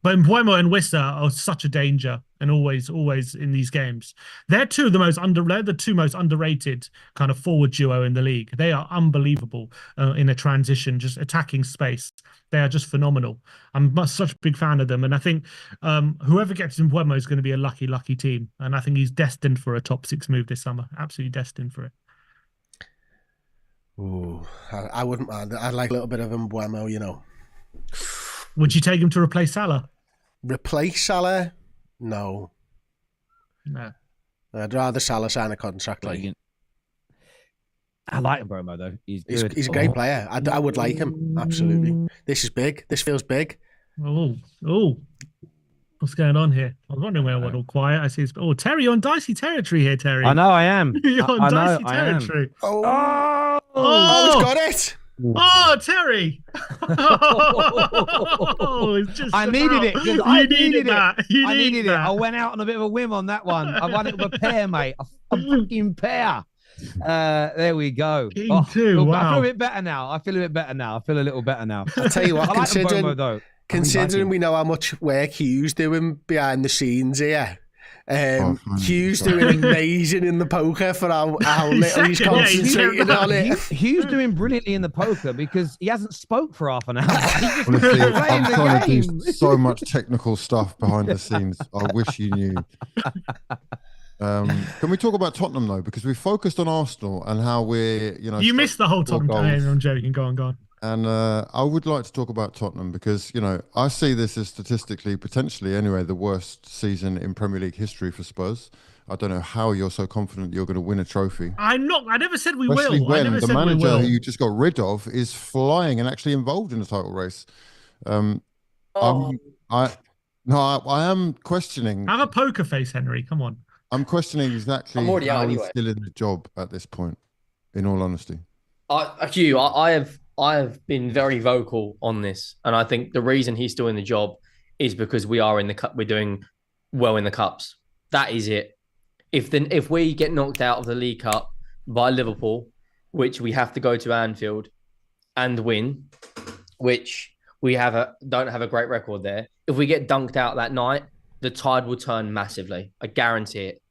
S5: But Mbeumo and Wissa are such a danger, and always in these games. They're the two most underrated kind of forward duo in the league. They are unbelievable in a transition, just attacking space. They are just phenomenal. I'm such a big fan of them, and I think whoever gets Mbeumo is going to be a lucky team. And I think he's destined for a top 6 move this summer. Absolutely destined for it.
S1: Ooh, I wouldn't mind. I'd like a little bit of Mbeumo, you know.
S5: Would you take him to replace Salah?
S1: Replace Salah? No. I'd rather Salah sign a contract.
S2: I like Mbeumo though. He's good.
S1: He's a great player. I would like him. Absolutely. This is big. This feels big.
S5: Oh. What's going on here? I was wondering where I went all quiet. I see Terry, you're on dicey territory here, Terry.
S2: I know I am.
S5: You're on dicey territory.
S1: Oh, it's got it.
S5: Oh, Terry!
S2: I needed it. I needed it.
S5: I needed it.
S2: I went out on a bit of a whim on that one. I won it with a pair, mate. A fucking pair. There we go.
S5: King two. Wow.
S2: I feel a bit better now. I feel a little better now.
S1: I'll tell you what,
S2: Mbeumo,
S1: considering we know how much work Hugh's doing behind the scenes here, Hugh's doing amazing in the poker for how little he's concentrating on it.
S2: Hugh's doing brilliantly in the poker because he hasn't spoke for half an hour.
S3: Honestly, I'm trying to do so much technical stuff behind the scenes. I wish you knew. Can we talk about Tottenham though? Because we focused on Arsenal and how we're,
S5: You missed the whole Tottenham. I'm joking. Go on.
S3: And I would like to talk about Tottenham because, I see this as statistically, potentially anyway, the worst season in Premier League history for Spurs. I don't know how you're so confident you're going to win a trophy.
S5: I'm not. I never said we
S3: Especially
S5: will.
S3: when
S5: I never
S3: the
S5: said
S3: manager
S5: we will.
S3: who you just got rid of is flying and actually involved in the title race. I am questioning.
S5: Have a poker face, Henry. Come on.
S3: I'm questioning exactly
S4: I'm already
S3: how
S4: out
S3: he's
S4: anyway.
S3: still in the job at this point, in all honesty.
S4: Hugh, I have been very vocal on this, and I think the reason he's still in the job is because we are in the cup. We're doing well in the cups. That is it. If we get knocked out of the League Cup by Liverpool, which we have to go to Anfield and win, which we don't have a great record there. If we get dunked out that night, the tide will turn massively. I guarantee it.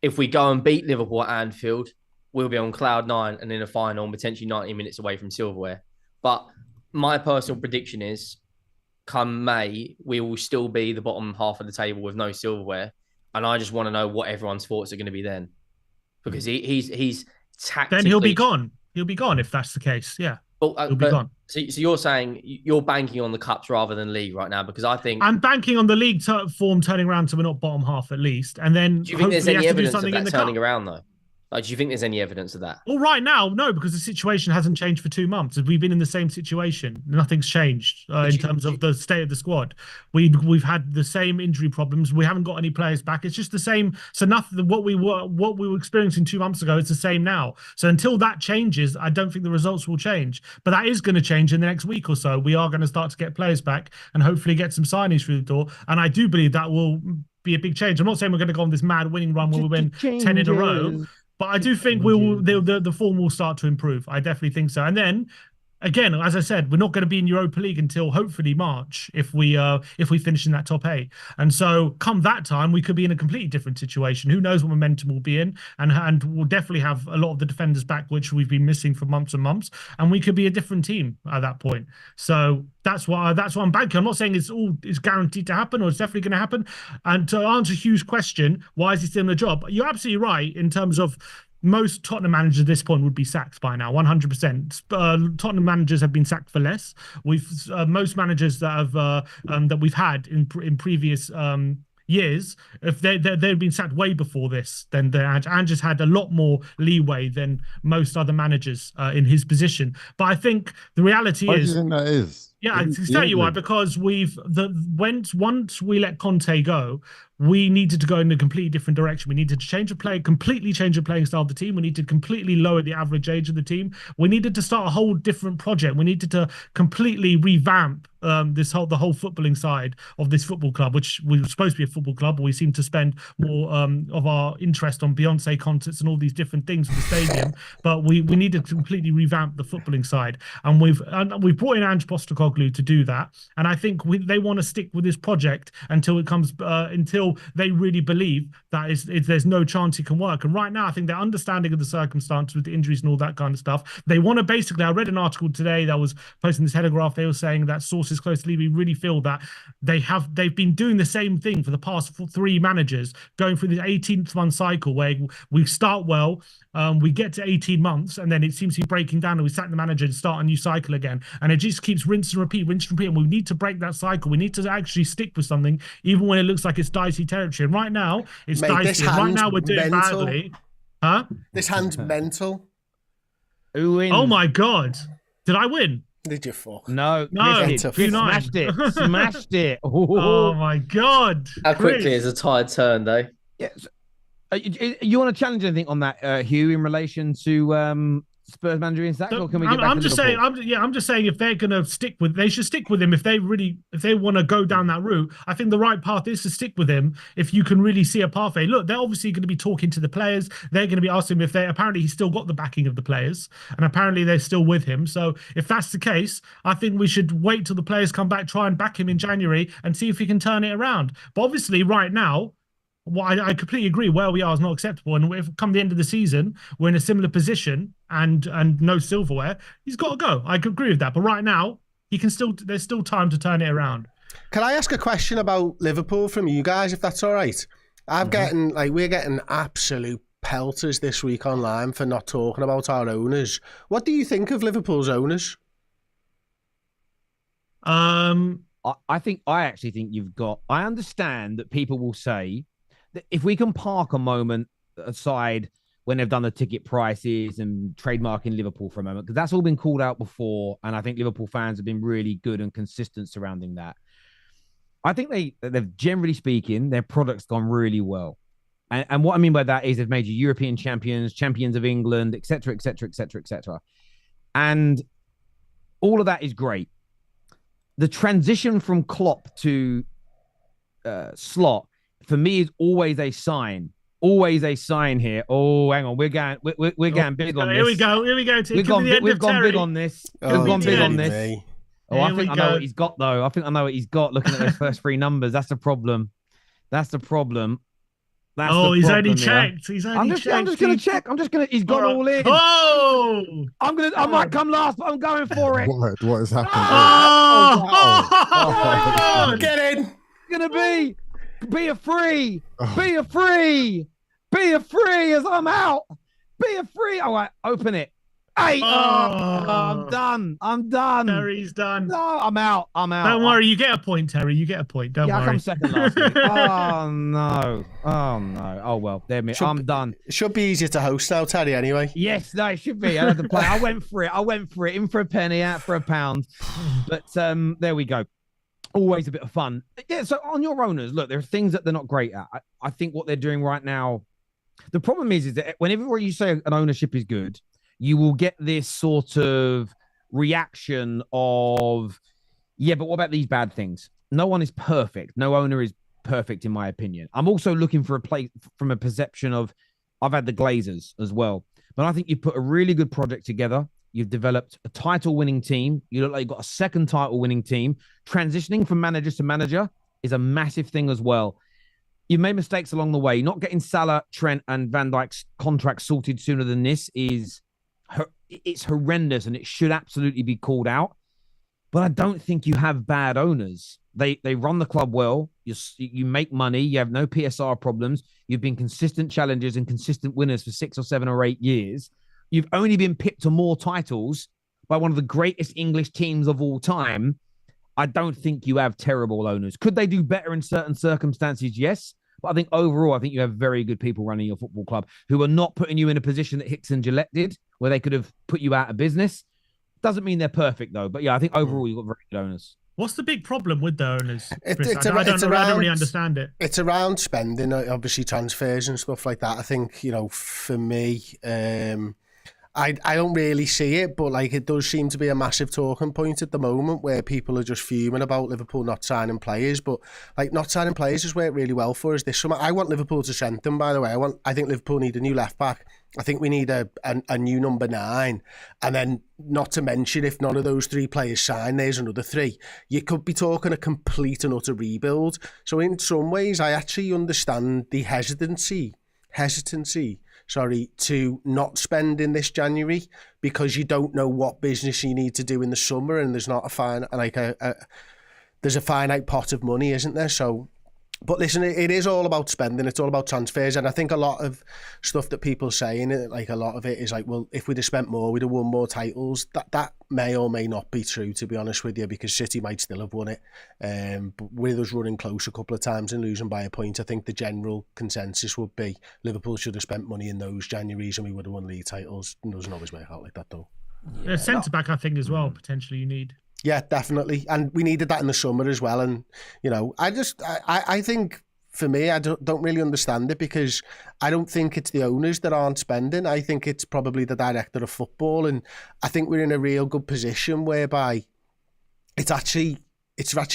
S4: If we go and beat Liverpool at Anfield, we'll be on cloud 9 and in a final, potentially 90 minutes away from silverware. But my personal prediction is, come May, we will still be the bottom half of the table with no silverware. And I just want to know what everyone's thoughts are going to be then. Because he's tactically...
S5: Then he'll be gone. He'll be gone if that's the case. Yeah. He'll be gone.
S4: So you're saying you're banking on the cups rather than league right now? Because I think...
S5: I'm banking on the league form turning around so we're not bottom half at least. And then
S4: do you think there's any evidence of that turning
S5: cup.
S4: Around though? Do you think there's any evidence of that?
S5: Well, right now, no, because the situation hasn't changed for 2 months. We've been in the same situation. Nothing's changed in terms of the state of the squad. We've had the same injury problems. We haven't got any players back. It's just the same. So nothing. What we were experiencing 2 months ago is the same now. So until that changes, I don't think the results will change. But that is going to change in the next week or so. We are going to start to get players back and hopefully get some signings through the door. And I do believe that will be a big change. I'm not saying we're going to go on this mad winning run where we win 10 in a row. But I do think the form will start to improve. I definitely think so. And then, again, as I said, we're not going to be in Europa League until hopefully March if we finish in that top 8. And so come that time, we could be in a completely different situation. Who knows what momentum we'll be in? And we'll definitely have a lot of the defenders back, which we've been missing for months and months. And we could be a different team at that point. So that's why I'm banking. I'm not saying it's guaranteed to happen or it's definitely going to happen. And to answer Hugh's question, why is he still in the job? You're absolutely right in terms of most Tottenham managers at this point would be sacked by now, 100%. Tottenham managers have been sacked for less. Most managers that have that we've had in previous years, if they'd been sacked way before this, then Ange has had a lot more leeway than most other managers in his position. But I think the reality
S3: Why do you
S5: is,
S3: think that is?
S5: yeah, I can tell you why. Because once we let Conte go, we needed to go in a completely different direction. We needed to completely change the playing style of the team. We needed to completely lower the average age of the team. We needed to start a whole different project. We needed to completely revamp the whole footballing side of this football club, which we were supposed to be a football club, but we seem to spend more of our interest on Beyonce concerts and all these different things for the stadium. But we needed to completely revamp the footballing side, and we've brought in Ange Postecoglou to do that. And I think they want to stick with this project until it comes until they really believe that there's no chance it can work. And right now, I think they're understanding of the circumstances with the injuries and all that kind of stuff. They want to basically. I read an article today that was posted in the Telegraph. They were saying that sources close to Levy really feel that they've been doing the same thing for the past 3 managers, going through this 18-month cycle where we start well, we get to 18 months, and then it seems to be breaking down, and we sack the manager and start a new cycle again. And it just keeps rinse and repeat. And we need to break that cycle. We need to actually stick with something, even when it looks like it's dicey territory. And right now, it's dicey. Right now, we're doing badly. Huh?
S1: This hand's mental.
S2: Who wins?
S5: Oh my God. Did I win?
S1: Did you fuck?
S2: No,
S5: Chris
S2: smashed it. Smashed it.
S5: Oh my God.
S4: How quickly is a tide turned, though?
S2: Yes. You want to challenge anything on that, Hugh, in relation to Spurs manager in sack, or can we get back
S5: I'm
S2: to
S5: just
S2: Liverpool?
S5: saying. I'm just saying if they're going to they should stick with him if they want to go down that route. I think the right path is to stick with him if you can really see a pathway. Look, they're obviously going to be talking to the players. They're going to be asking him if apparently he's still got the backing of the players, and apparently they're still with him. So if that's the case, I think we should wait till the players come back, try and back him in January, and see if he can turn it around. But obviously, right now, well, I completely agree. Where we are is not acceptable, and if come the end of the season we're in a similar position and no silverware, he's got to go. I could agree with that. But right now, there's still time to turn it around.
S1: Can I ask a question about Liverpool from you guys, if that's all right? We're getting absolute pelters this week online for not talking about our owners. What do you think of Liverpool's owners?
S2: I actually think you've got. I understand that people will say, if we can park a moment aside when they've done the ticket prices and trademarking Liverpool for a moment, because that's all been called out before, and I think Liverpool fans have been really good and consistent surrounding that. I think they've generally speaking, their product's gone really well. And what I mean by that is they've made you European champions of England, etc., etc., etc., etc. And all of that is great. The transition from Klopp to Slot, for me, is always a sign here. Oh, hang on, we're going big on this.
S5: Here we go.
S2: We've gone big on this. We've gone big on this. Oh, I think I know what he's got, though. I think I know what he's got. Looking at those first 3 numbers, that's the problem.
S5: He's only checked. I'm just
S2: gonna check. He's gone all in.
S5: Oh,
S2: I might come last, but I'm going for it.
S3: What has happened?
S5: Oh,
S1: get in.
S2: Gonna be a free as I'm out. Be a free. All right, open it. Hey, I'm done.
S5: Terry's done.
S2: No, I'm out.
S5: Don't worry, you get a point, Terry. You get a point. Don't worry.
S2: I come second last week. Oh no. Oh well, I'm done.
S1: It should be easier to host now, Terry. Anyway.
S2: Yes, no, it should be. I had to play. I went for it. In for a penny, out for a pound. But there we go. Always a bit of fun. Yeah. So on your owners, look, there are things that they're not great at. I think what they're doing right now. The problem is that whenever you say an ownership is good, you will get this sort of reaction of, yeah, but what about these bad things? No one is perfect. No owner is perfect, in my opinion. I'm also looking for a place from a perception of, I've had the Glazers as well. But I think you've put a really good project together. You've developed a title-winning team. You look like you've got a second title-winning team. Transitioning from manager to manager is a massive thing as well. You've made mistakes along the way. Not getting Salah, Trent, and Van Dijk's contracts sorted sooner than this it's horrendous, and it should absolutely be called out. But I don't think you have bad owners. They run the club well. You make money. You have no PSR problems. You've been consistent challengers and consistent winners for 6 or 7 or 8 years. You've only been pipped to more titles by one of the greatest English teams of all time. I don't think you have terrible owners. Could they do better in certain circumstances? Yes. But I think overall, I think you have very good people running your football club who are not putting you in a position that Hicks and Gillette did, where they could have put you out of business. Doesn't mean they're perfect, though. But yeah, I think overall, you've got very good owners.
S5: What's the big problem with the owners?
S1: I
S5: don't really understand it.
S1: It's around spending, obviously transfers and stuff like that. I think, for me, I don't really see it, but like it does seem to be a massive talking point at the moment where people are just fuming about Liverpool not signing players. But like not signing players has worked really well for us this summer. I want Liverpool to strengthen, by the way. I think Liverpool need a new left back. I think we need a new number 9. And then not to mention, if none of those 3 players sign, there's another 3. You could be talking a complete and utter rebuild. So in some ways, I actually understand the hesitancy, to not spend in this January because you don't know what business you need to do in the summer, and there's not there's a finite pot of money, isn't there? So, but listen, it is all about spending. It's all about transfers, and I think a lot of stuff that people saying, like a lot of it is like, well, if we'd have spent more, we'd have won more titles. That may or may not be true, to be honest with you, because City might still have won it. But with us running close a couple of times and losing by a point, I think the general consensus would be Liverpool should have spent money in those Januaries and we would have won league titles. It doesn't always work out like that, though.
S5: Yeah, centre back, I think, as well. Potentially, you need.
S1: Yeah, definitely, and we needed that in the summer as well. And I think for me, I don't really understand it because I don't think it's the owners that aren't spending. I think it's probably the director of football, and I think we're in a real good position whereby it's actually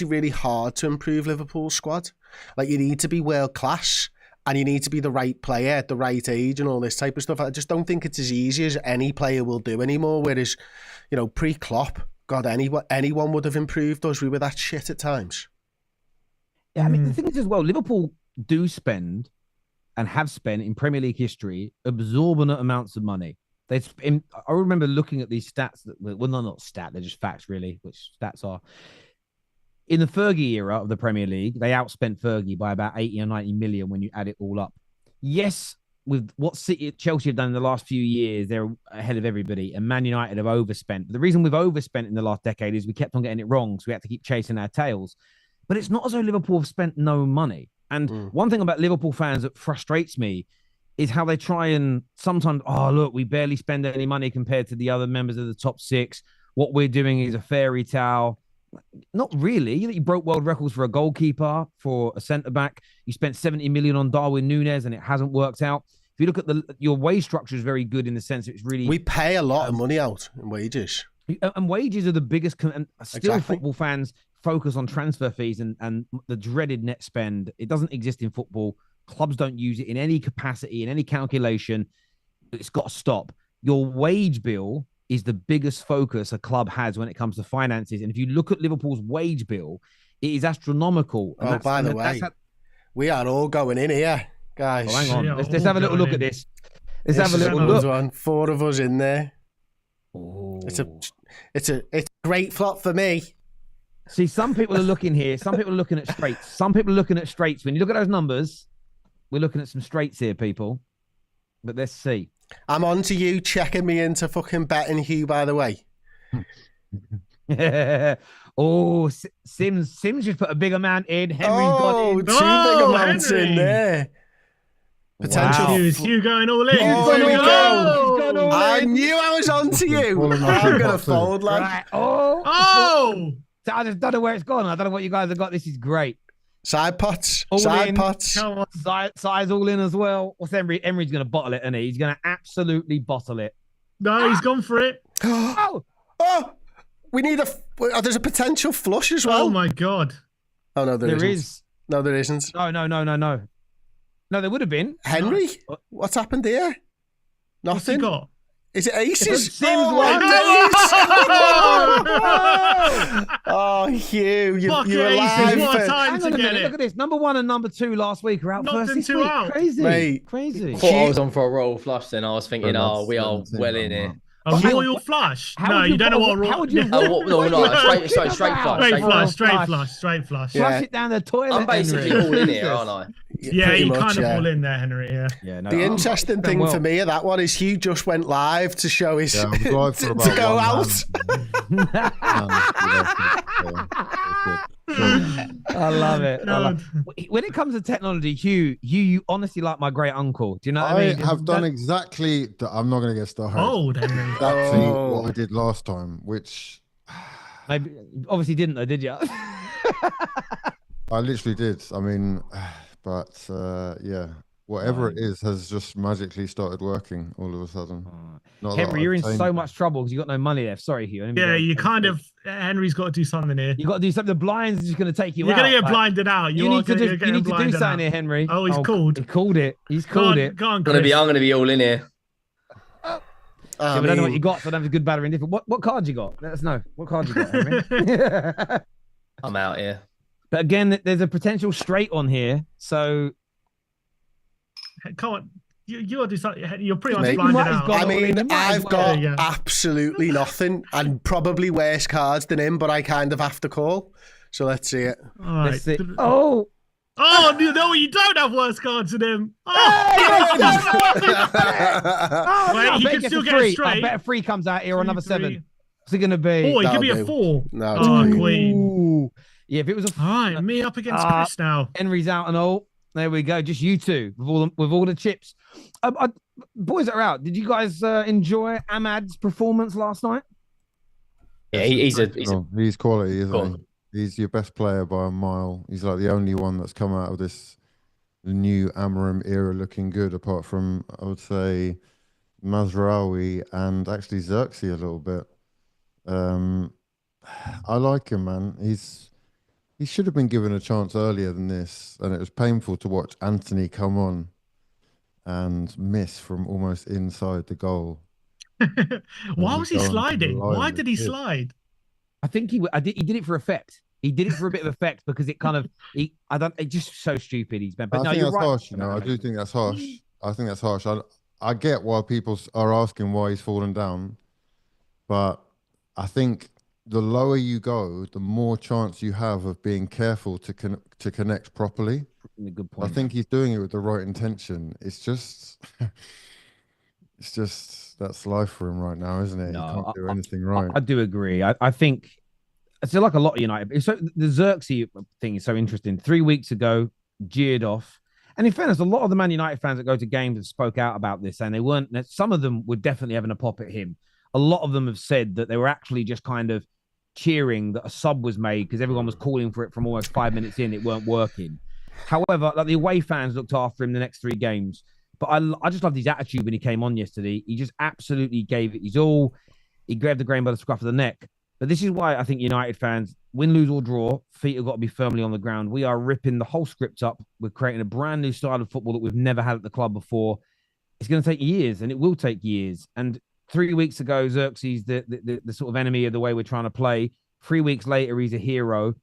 S1: really hard to improve Liverpool's squad. Like you need to be world class. And you need to be the right player at the right age and all this type of stuff. I just don't think it's as easy as any player will do anymore. Whereas, pre-Klopp, God, anyone would have improved us. We were that shit at times.
S2: Yeah, I mean, the thing is as well, Liverpool do spend and have spent in Premier League history absorbent amounts of money. I remember looking at these stats. Well, they're not stats, they're just facts, really, which stats are. In the Fergie era of the Premier League, they outspent Fergie by about 80 or 90 million when you add it all up. Yes, with what Chelsea have done in the last few years, they're ahead of everybody, and Man United have overspent. But the reason we've overspent in the last decade is we kept on getting it wrong, so we had to keep chasing our tails. But it's not as though Liverpool have spent no money. And one thing about Liverpool fans that frustrates me is how they try and sometimes, look, we barely spend any money compared to the other members of the top 6. What we're doing is a fairy tale. Not really. You broke world records for a goalkeeper, for a centre-back. You spent 70 million on Darwin Núñez and it hasn't worked out. If you look at your wage structure is very good in the sense it's really...
S1: We pay a lot of money out in wages.
S2: And wages are the biggest... And still
S1: Exactly.
S2: Football fans focus on transfer fees and the dreaded net spend. It doesn't exist in football. Clubs don't use it in any capacity, in any calculation. It's got to stop. Your wage bill is the biggest focus a club has when it comes to finances. And if you look at Liverpool's wage bill, it is astronomical. And
S1: by the way, we are all going in here, guys.
S2: Oh, hang on.
S5: Yeah,
S2: Let's have a little look at this. Let's have a little look.
S1: One. 4 of us in there.
S2: Oh.
S1: It's a great flop for me.
S2: See, some people are looking here. Some people are looking at straights. Some people are looking at straights. When you look at those numbers, we're looking at some straights here, people. But let's see.
S1: I'm on to you checking me into fucking betting, Hugh, by the way.
S2: Sims just put a big amount in. Henry's got in.
S1: 2 big amounts in there. Potential.
S2: Wow.
S5: Hugh going all in.
S1: Here we go. I
S2: in.
S1: knew I was on to you. I'm going to fold, lad.
S2: Right.
S5: Oh!
S2: I just don't know where it's gone. I don't know what you guys have got. This is great.
S1: Side pots.
S2: All
S1: Side
S2: in.
S1: pots.
S5: Come on.
S2: Size all in as well. What's Henry? Henry's going to bottle it, isn't he? He's going to absolutely bottle it.
S5: No, he's gone for it.
S2: Oh!
S1: We need there's a potential flush as well.
S5: Oh my God.
S1: Oh, no, there isn't.
S2: is.
S1: No, there isn't.
S2: No. No, there would have been.
S1: Henry? What's happened here?
S5: What's he
S1: Nothing?
S5: got?
S1: Is it aces?
S2: Sims
S1: my
S2: won.
S1: days. Oh, Hugh, you're
S5: Fuck
S1: alive.
S5: aces. What a
S1: for-
S5: time
S2: Hang
S5: to
S2: on a
S5: get
S2: minute. Look
S5: it.
S2: at this. Number 1 and number 2 last week are out
S5: Knocked
S2: first
S5: them
S2: this
S5: 2
S2: week.
S5: out.
S2: Crazy.
S1: Mate.
S2: Crazy.
S4: Thought I was on for a roll flush then. I was thinking, we are well in it.
S5: A royal flush?
S2: How
S5: No,
S2: would
S5: you don't know what a
S2: how
S5: royal.
S2: would you?
S4: No, straight flush.
S5: Straight flush.
S2: Flush it down the toilet.
S4: I'm basically
S2: Henry.
S4: all in here, aren't I?
S5: Yeah,
S1: pretty
S5: you
S1: much,
S5: kind of
S1: yeah.
S5: all in there, Henry. Yeah.
S2: Yeah, no,
S1: The interesting thing for me of that one is Hugh just went live to show his
S3: Yeah, I was live for
S1: to
S3: about
S1: go
S3: 1
S1: out.
S2: I love it.
S5: God.
S2: When it comes to technology, Hugh, you honestly like my great uncle. Do you know what I
S3: I
S2: mean?
S3: have done exactly. I'm not going to get started.
S5: Old Henry.
S3: Exactly
S1: Oh.
S3: what I did last time, which
S2: Maybe obviously didn't though, did you?
S3: I literally did. I mean, but yeah, whatever it is has just magically started working all of a sudden. Not that
S2: Henry,
S3: I've
S2: you're in
S3: changed
S2: so
S3: it.
S2: much trouble because you got no money left. Sorry, Hugh.
S5: Yeah, you kind of. Henry's got to do something here.
S2: You got to do something. The blinds is just going to take you
S5: You're
S2: out.
S5: gonna get
S2: Like,
S5: blinded out.
S2: you need to do.
S5: You're
S2: You
S5: getting
S2: need to do
S5: blinded
S2: something
S5: out.
S2: here, Henry.
S5: Oh, he's called.
S2: He called it. He's
S5: Go
S2: called
S5: on,
S2: it.
S5: go on,
S4: I'm
S5: Chris.
S4: gonna be all in here.
S2: Yeah, but I don't know what you got, so I don't have a good, bad, or indifferent. What card you got? Let us know. What card you got, Henry?
S4: I'm out here.
S2: But again, there's a potential straight on here. So
S5: Come on. You got to do something. You're pretty much
S1: Mate,
S5: blinded
S2: might have
S5: out.
S2: got-
S1: I mean,
S2: You might as
S1: I've
S2: well.
S1: got
S5: Yeah.
S1: absolutely nothing and probably worse cards than him, but I kind of have to call. So let's see it.
S5: All right.
S2: let's see. Oh,
S5: Oh, no, you don't have worse cards than him. Oh,
S2: oh
S5: Wait,
S2: no, I
S5: he
S2: bet
S5: can
S2: it gets
S5: still
S2: a
S5: get a
S2: three. I
S5: straight.
S2: bet a three comes out here or another
S5: 3.
S2: seven. What's it going to be?
S5: Oh, it
S1: That'll
S5: could be a
S1: do.
S5: 4.
S1: No, it's
S5: Oh,
S1: queen.
S5: queen.
S2: Ooh. Yeah, if it was a
S5: All right, me up against
S2: Ah.
S5: Chris now.
S2: Henry's out and all. There we go. Just you two with all the chips. Boys that are out, did you guys enjoy Ahmad's performance last night?
S4: Yeah, he's
S3: quality, isn't
S4: Go
S3: he?
S4: on.
S3: He's your best player by a mile. He's like the only one that's come out of this new Amarim era looking good, apart from I would say Mazraoui and actually Xerxes a little bit. I like him, man. He should have been given a chance earlier than this, and it was painful to watch Anthony come on and miss from almost inside the goal.
S5: Why was he
S3: Go on to the
S5: sliding?
S3: line
S5: Why
S3: with
S5: did he
S3: it.
S5: slide?
S2: I think he did it for effect. He did it for a bit of effect because it kind of it's just so stupid. He's been. But
S3: I
S2: no,
S3: think
S2: you're
S3: that's
S2: right.
S3: harsh. You know, I do think that's harsh. I think that's harsh. I get why people are asking why he's fallen down, but I think the lower you go, the more chance you have of being careful to connect properly.
S2: Good
S3: I
S2: point.
S3: think he's doing it with the right intention. It's just, that's life for him right now, isn't it?
S2: No,
S3: he can't do anything right.
S2: I do agree. I think it's like a lot of United. So the Xerxes thing is so interesting. 3 weeks ago, jeered off. And in fairness, a lot of the Man United fans that go to games have spoke out about this, and they weren't. Some of them were definitely having a pop at him. A lot of them have said that they were actually just kind of cheering that a sub was made because everyone was calling for it from almost 5 minutes in. It weren't working. However, like the away fans looked after him the next 3 games. But I just loved his attitude when he came on yesterday. He just absolutely gave it his all. He grabbed the grain by the scruff of the neck. But this is why I think United fans, win, lose, or draw, feet have got to be firmly on the ground. We are ripping the whole script up. We're creating a brand new style of football that we've never had at the club before. It's going to take years, and it will take years. And 3 weeks ago, Xerxes, the sort of enemy of the way we're trying to play. 3 weeks later, he's a hero.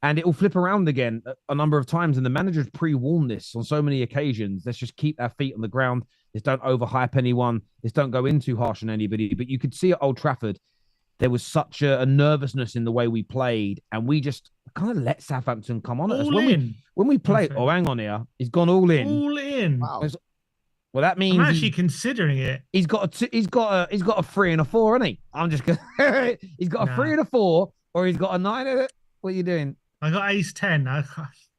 S2: And it will flip around again a number of times. And the manager's pre-warned this on so many occasions. Let's just keep our feet on the ground. Let's don't overhype anyone. Let's don't go in too harsh on anybody. But you could see at Old Trafford, there was such a nervousness in the way we played. And we just kind of let Southampton come on at us.
S5: All in.
S2: When we played,
S5: Nothing.
S2: oh, hang on here. He's gone all in.
S5: All in.
S3: Wow.
S2: Well, that means
S5: I'm actually considering it.
S2: he's got a 3 and a 4, hasn't he? I'm just gonna he's got a 3 and a 4, or he's got a 9. What are you doing?
S5: I got ace 10.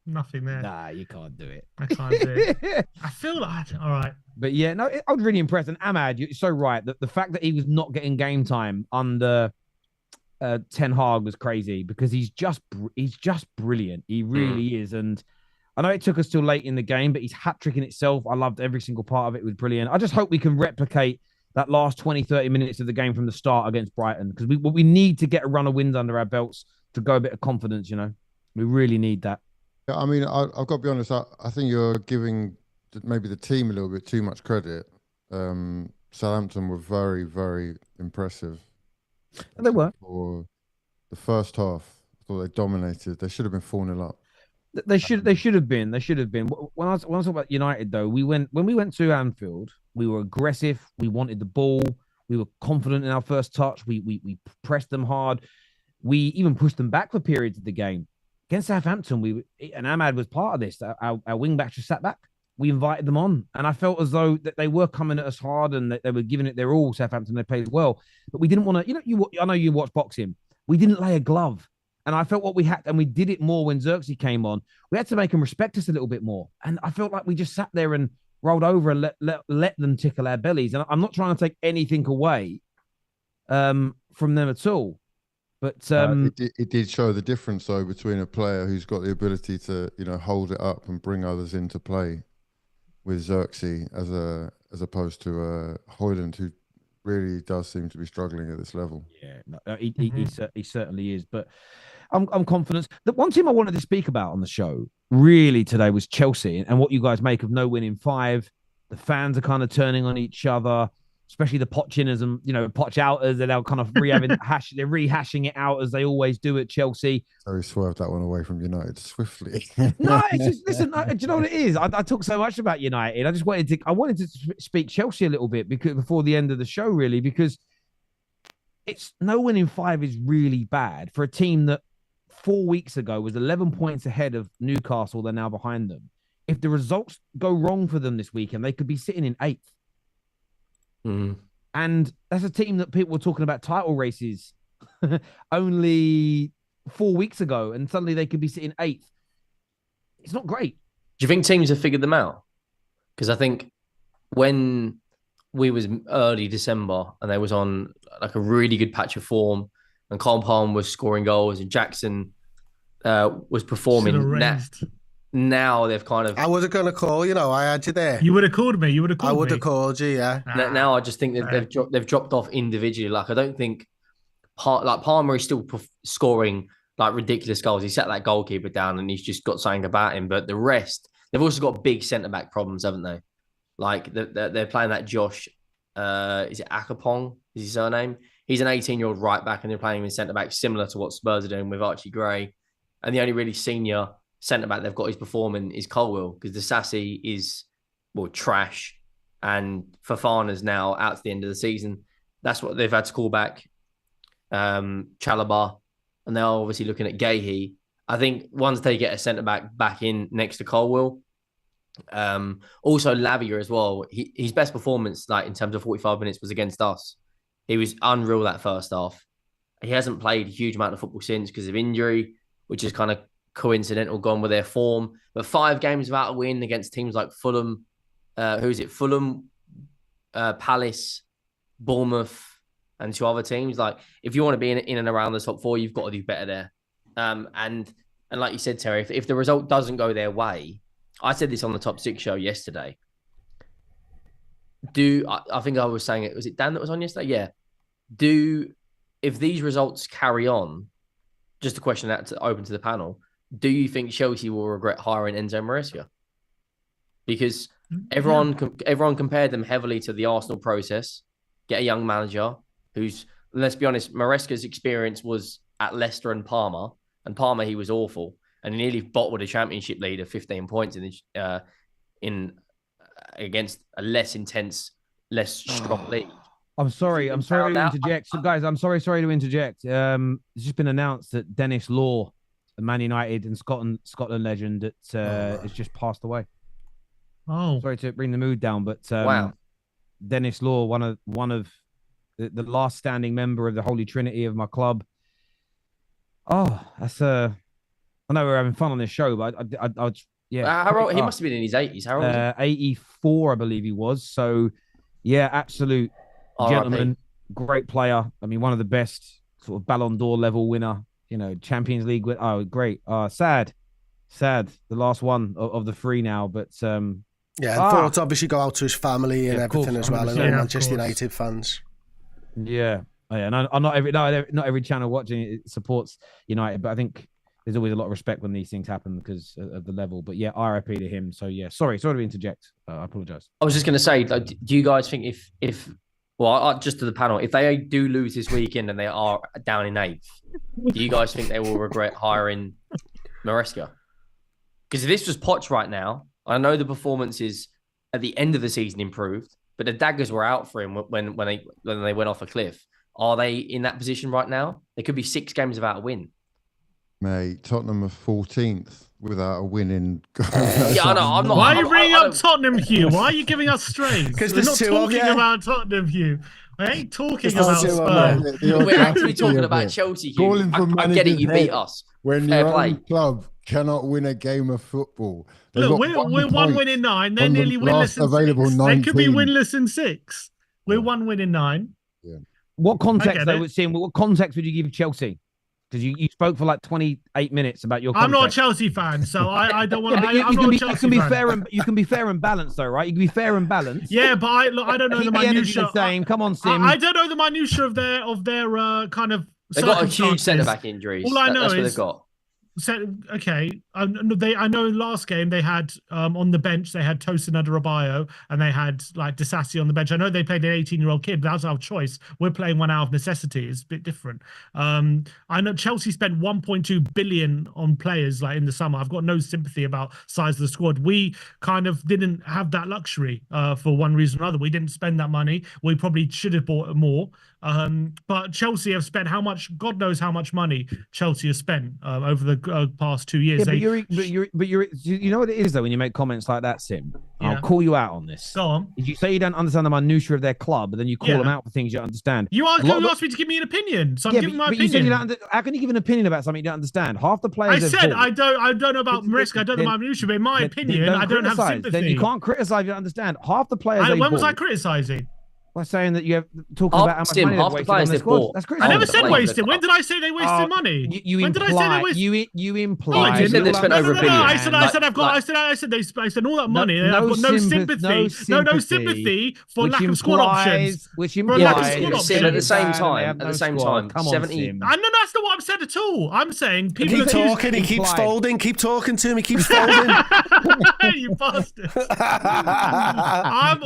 S5: Nothing there.
S2: Nah, you can't do it.
S5: I can't do it. I feel like all right.
S2: But yeah, no, I was really impressed. And Ahmad, you're so right that the fact that he was not getting game time under Ten Hag was crazy because he's just brilliant. He really is. And I know it took us till late in the game, but he's hat trick in itself. I loved every single part of it. It was brilliant. I just hope we can replicate that last 20, 30 minutes of the game from the start against Brighton because we need to get a run of wins under our belts to go a bit of confidence, you know. We really need that.
S3: Yeah, I mean, I've got to be honest. I think you're giving maybe the team a little bit too much credit. Southampton were very, very impressive.
S2: They were.
S3: For the first half, I thought they dominated. They should have been 4-0 up.
S2: They should have been. When I talk about United though, when we went to Anfield, we were aggressive. We wanted the ball. We were confident in our first touch. We pressed them hard. We even pushed them back for periods of the game. Against Southampton, and Ahmad was part of this. Our wing backs just sat back. We invited them on, and I felt as though that they were coming at us hard and that they were giving it their all. Southampton, they played well, but we didn't want to. I know you watch boxing. We didn't lay a glove, and I felt what we had, and we did it more when Xerxes came on. We had to make them respect us a little bit more, and I felt like we just sat there and rolled over and let them tickle our bellies. And I'm not trying to take anything away from them at all. But
S3: it did show the difference though between a player who's got the ability to hold it up and bring others into play with Xerxes as opposed to Haaland, who really does seem to be struggling at this level.
S2: Yeah, no, he certainly is. But I'm confident. The one team I wanted to speak about on the show really today was Chelsea, and what you guys make of no win in 5. The fans are kind of turning on each other, especially the Pochinners and Poch-outers, and they're kind of they're rehashing it out as they always do at Chelsea.
S3: So he swerved that one away from United swiftly.
S2: No, it's just, listen, do you know what it is? I talk so much about United. I wanted to speak Chelsea a little bit before the end of the show, really, because it's no win in 5 is really bad for a team that 4 weeks ago was 11 points ahead of Newcastle. They're now behind them. If the results go wrong for them this weekend, they could be sitting in 8th. And that's a team that people were talking about title races only 4 weeks ago, and suddenly they could be sitting 8th. It's not great.
S4: Do you think teams have figured them out? Because I think when we was early December and they was on like a really good patch of form, and Cole Palmer was scoring goals and Jackson was performing. Now they've kind of...
S1: I wasn't going to call, I had you there.
S5: You would have called me.
S1: I would have called you, yeah.
S4: Now I just think that they've dropped off individually. Like, I don't think... Palmer is still scoring like ridiculous goals. He set that goalkeeper down and he's just got something about him. But the rest... They've also got big centre-back problems, haven't they? Like, they're playing that Josh... is it Akapong? Is his surname? He's an 18-year-old right-back and they're playing him in centre-back, similar to what Spurs are doing with Archie Gray. And the only really senior... centre-back they've got is performing is Colwill, because the Sassy is, trash, and Fofana's now out to the end of the season. That's what they've had to call back Chalobah, and they're obviously looking at Gahey. I think once they get a centre-back back in next to Colwill, also Lavia as well, his best performance like in terms of 45 minutes was against us. He was unreal that first half. He hasn't played a huge amount of football since because of injury, which is kind of coincidental gone with their form. But 5 games without a win against teams like Fulham, Fulham, Palace, Bournemouth, and 2 other teams. Like, if you want to be in and around the top 4, you've got to do better there. And like you said, Terry, if the result doesn't go their way, I said this on the Top 6 show yesterday. I think I was saying it, was it Dan that was on yesterday? Yeah. If these results carry on, just a question that's open to the panel, do you think Chelsea will regret hiring Enzo Maresca? Because everyone compared them heavily to the Arsenal process. Get a young manager who's, let's be honest, Maresca's experience was at Leicester and Parma he was awful, and he nearly bottled a Championship lead of 15 points against a less intense, less strong league.
S2: I'm sorry to interject. So guys, I'm sorry to interject. It's just been announced that Dennis Law, the Man United and Scotland legend, that has just passed away. Oh, sorry to bring the mood down, but
S4: wow.
S2: Dennis Law, one of the last standing member of the Holy Trinity of my club. Oh, that's I know we're having fun on this show, but yeah.
S4: How old, he must have been in his 80s. How old?
S2: 84, I believe he was. So, yeah, absolute gentleman, great player. I mean, one of the best sort of Ballon d'Or level winner. Champions League. Great. Sad. The last one of the 3 now, but
S1: thoughts obviously go out to his family and everything as well, and Manchester United fans.
S2: Yeah. And not every channel watching it supports United, but I think there's always a lot of respect when these things happen because of the level. But yeah, RIP to him. So yeah, sorry to interject. I apologize.
S4: I was just going to say, do you guys think if just to the panel, if they do lose this weekend and they are down in 8th, do you guys think they will regret hiring Maresca? Because if this was Poch right now, I know the performances at the end of the season improved, but the daggers were out for him when they went off a cliff. Are they in that position right now? They could be 6 games without a win.
S3: Mate, Tottenham are 14th without a win in.
S4: Yeah, I know. I'm not.
S5: Why are you bringing up Tottenham, Hugh? Why are you giving us strays?
S1: Because
S5: we're
S1: there's
S5: not
S1: two of
S5: talking
S1: you.
S5: about Tottenham, Hugh. We ain't talking
S1: There's
S5: about
S1: two of
S5: Spurs.
S1: you.
S4: We're actually talking about Chelsea. Hugh.
S3: Calling for
S4: I get it. You
S3: manager's
S4: beat
S3: head
S4: us.
S3: when
S4: Fair
S3: your
S4: play.
S3: own club cannot win a game of football. They've
S5: Look,
S3: got
S5: we're 1
S3: point
S5: win in 9. They're
S3: on the
S5: nearly
S3: last
S5: winless in
S3: available
S5: 6. They could be
S3: 19.
S5: winless in 6. We're 1 win in 9.
S2: What context,
S5: I
S2: though,
S5: get
S2: would Sim, what context would you give Chelsea? Because you spoke for like 28 minutes about your context.
S5: I'm not a Chelsea fan, so I don't want to.
S2: Yeah,
S5: I'm not a Chelsea
S2: you can be
S5: fan.
S2: fair and you can be fair and balanced, though, right? You can be fair and balanced.
S5: Yeah, but I don't know
S2: Keep
S5: the
S2: the energy
S5: minutiae.
S2: the same. Come on, Sim.
S5: I don't know the minutiae of their kind of.
S4: They've got a huge
S5: circumstances.
S4: centre-back injuries.
S5: All I know
S4: That's what
S5: is
S4: they've got.
S5: Okay. I know last game they had on the bench they had Tosin Adarabioyo and they had like Disasi on the bench. I know they played an 18-year-old kid, but that was our choice. We're playing one out of necessity. It's a bit different. I know Chelsea spent 1.2 billion on players like in the summer. I've got no sympathy about size of the squad. We kind of didn't have that luxury for one reason or another. We didn't spend that money. We probably should have bought more. But Chelsea have spent how much? God knows how much money Chelsea has spent over the past 2 years.
S2: Yeah, but you know what it is though when you make comments like that, Sim.
S5: Yeah.
S2: I'll call you out on this.
S5: Go on.
S2: If you say you don't understand the minutiae of their club, but then you call
S5: Yeah.
S2: them out for things you don't understand.
S5: You asked me to give me an opinion, so I'm giving my
S2: but you
S5: opinion.
S2: said you don't how can you give an opinion about something you don't understand? Half the players.
S5: I
S2: they've
S5: said
S2: bought-
S5: I don't know about risk. I don't know
S2: then-
S5: my minutiae, but in my
S2: then
S5: opinion, I don't have
S2: criticise.
S5: sympathy.
S2: Then you can't criticize. You don't understand. Half the players.
S5: When was I
S2: bought,
S5: criticising?
S2: by saying that you have talking
S4: Half-
S2: about how much
S4: Sim,
S2: money
S4: half
S2: they've
S4: the
S2: wasted on
S4: players
S2: their
S4: they've
S2: squad.
S4: bought.
S2: That's
S5: I
S2: criticism.
S5: never
S4: the
S5: said
S4: players
S5: wasted.
S4: they've
S5: When
S4: got.
S5: did I say they wasted money?
S2: You
S5: When did I say they
S2: imply
S5: wasted?
S2: you
S5: No,
S2: imply.
S5: I didn't.
S4: said they spent over $1 billion.
S5: I said
S4: Like-
S5: I said they spent all that money.
S2: No
S5: I've got no
S2: sympathy.
S5: sympathy. No sympathy for
S2: which
S5: lack of squad options.
S2: Which
S5: For
S2: implies.
S5: lack of
S4: Yeah,
S5: squad
S4: but Sim,
S5: options.
S4: at the same
S2: They have
S4: time,
S2: no
S4: at the same
S2: squad.
S4: time,
S2: Come on,
S4: 70.
S2: Sim.
S5: I know that's not what I've said at all. I'm saying people
S1: Keep
S5: accuse
S1: talking, he keeps
S2: implied.
S1: folding. Keep talking to him, he keeps folding.
S5: you bastard.
S2: Got him.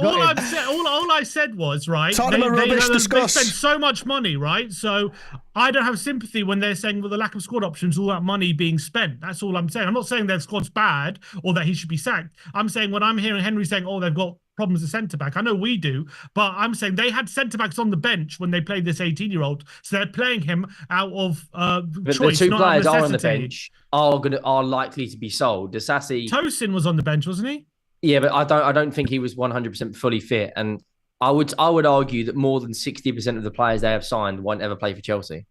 S5: All I said was right.
S1: Tottenham are rubbish,
S5: they
S1: discuss.
S5: spend so much money, right? So I don't have sympathy when they're saying with the lack of squad options, all that money being spent. That's all I'm saying. I'm not saying their squad's bad or that he should be sacked. I'm saying when I'm hearing Henry saying, "Oh, they've got problems at centre back," I know we do, but I'm saying they had centre backs on the bench when they played this 18-year-old, so they're playing him out of
S4: But
S5: choice.
S4: the two
S5: not
S4: players
S5: out of
S4: are on the
S5: necessity.
S4: bench are likely to be sold. Disasi,
S5: Tosin was on the bench, wasn't he?
S4: yeah, but I don't think he was 100% fully fit, and I would argue that more than 60% of the players they have signed won't ever play for Chelsea.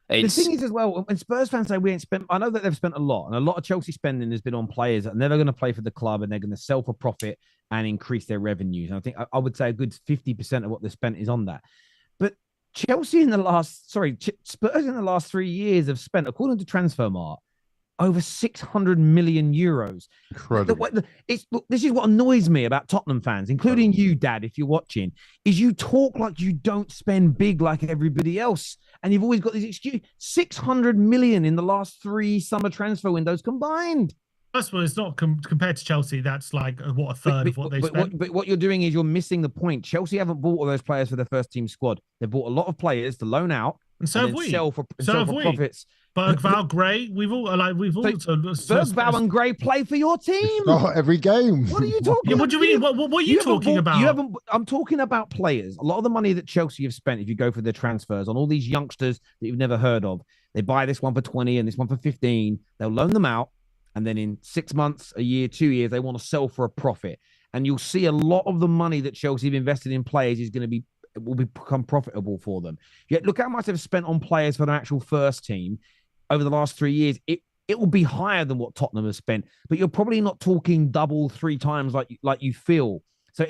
S2: The thing is, as well, when Spurs fans say we ain't spent, I know that they've spent a lot, and a lot of Chelsea spending has been on players that are never going to play for the club, and they're going to sell for profit and increase their revenues. And I think I would say a good 50% of what they spent is on that. But Spurs in the last 3 years have spent, according to Transfermarkt, over 600 million euros.
S3: Incredible.
S2: This is what annoys me about Tottenham fans, including you, Dad, if you're watching, is you talk like you don't spend big like everybody else. And you've always got this excuse. 600 million in the last 3 summer transfer windows combined.
S5: First of all, it's not compared to Chelsea. That's like a third of what they spent.
S2: But what you're doing is you're missing the point. Chelsea haven't bought all those players for their first team squad. They've bought a lot of players to loan out
S5: And so have we.
S2: sell for profits.
S5: Val Gray, we've also.
S2: First, Val and Gray play for your team.
S3: Not every game.
S2: What are you talking
S5: Yeah,
S2: about?
S5: what do you mean? What are you talking about?
S2: I'm talking about players. A lot of the money that Chelsea have spent, if you go for their transfers, on all these youngsters that you've never heard of, they buy this one for 20 and this one for 15. They'll loan them out, and then in 6 months, a year, 2 years, they want to sell for a profit. And you'll see a lot of the money that Chelsea have invested in players will become profitable for them. Yet look how much they've spent on players for their actual first team over the last 3 years. It will be higher than what Tottenham has spent, but you're probably not talking double, 3 times like you feel. So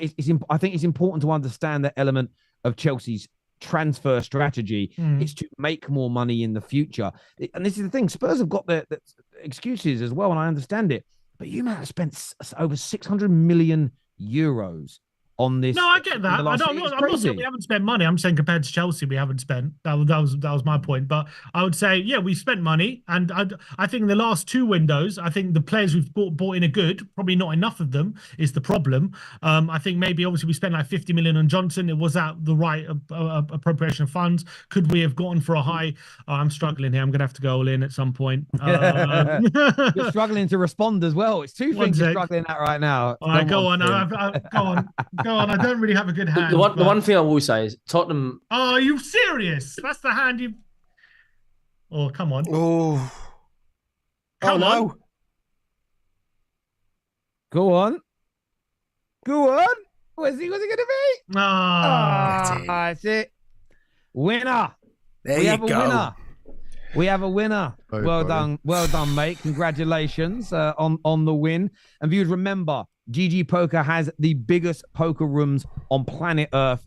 S2: I think it's important to understand that element of Chelsea's transfer strategy. It's to make more money in the future. And this is the thing. Spurs have got their excuses as well, and I understand it. But you might have spent over 600 million euros on this.
S5: No, I get that. I'm not
S2: crazy.
S5: saying we haven't spent money. I'm saying compared to Chelsea, we haven't spent. That was my point. But I would say, yeah, we spent money, and I think in the last 2 windows, I think the players we've bought in are good. Probably not enough of them is the problem. I think maybe obviously we spent like 50 million on Johnson. It was that the right appropriation of funds. Could we have gone for a high? I'm struggling here. I'm gonna have to go all in at some point.
S2: You're struggling to respond as well. It's 2 things you're
S5: sec.
S2: struggling at right now.
S5: All right, go on.
S2: Tim.
S5: Go on. on. I don't really have a good hand.
S4: The one thing I will say is Tottenham.
S5: Oh, are you serious? That's the hand you. Oh, come on.
S1: Oh.
S5: Come on.
S1: No.
S2: Go on. Go on. What's it going to be?
S5: Ah,
S2: That's it. Winner.
S1: There
S2: we
S1: you
S2: have a
S1: go.
S2: winner. We have a winner.
S3: Very
S2: Well
S3: funny.
S2: done. Well done, mate. Congratulations on the win. And viewers, remember, GG Poker has the biggest poker rooms on planet Earth.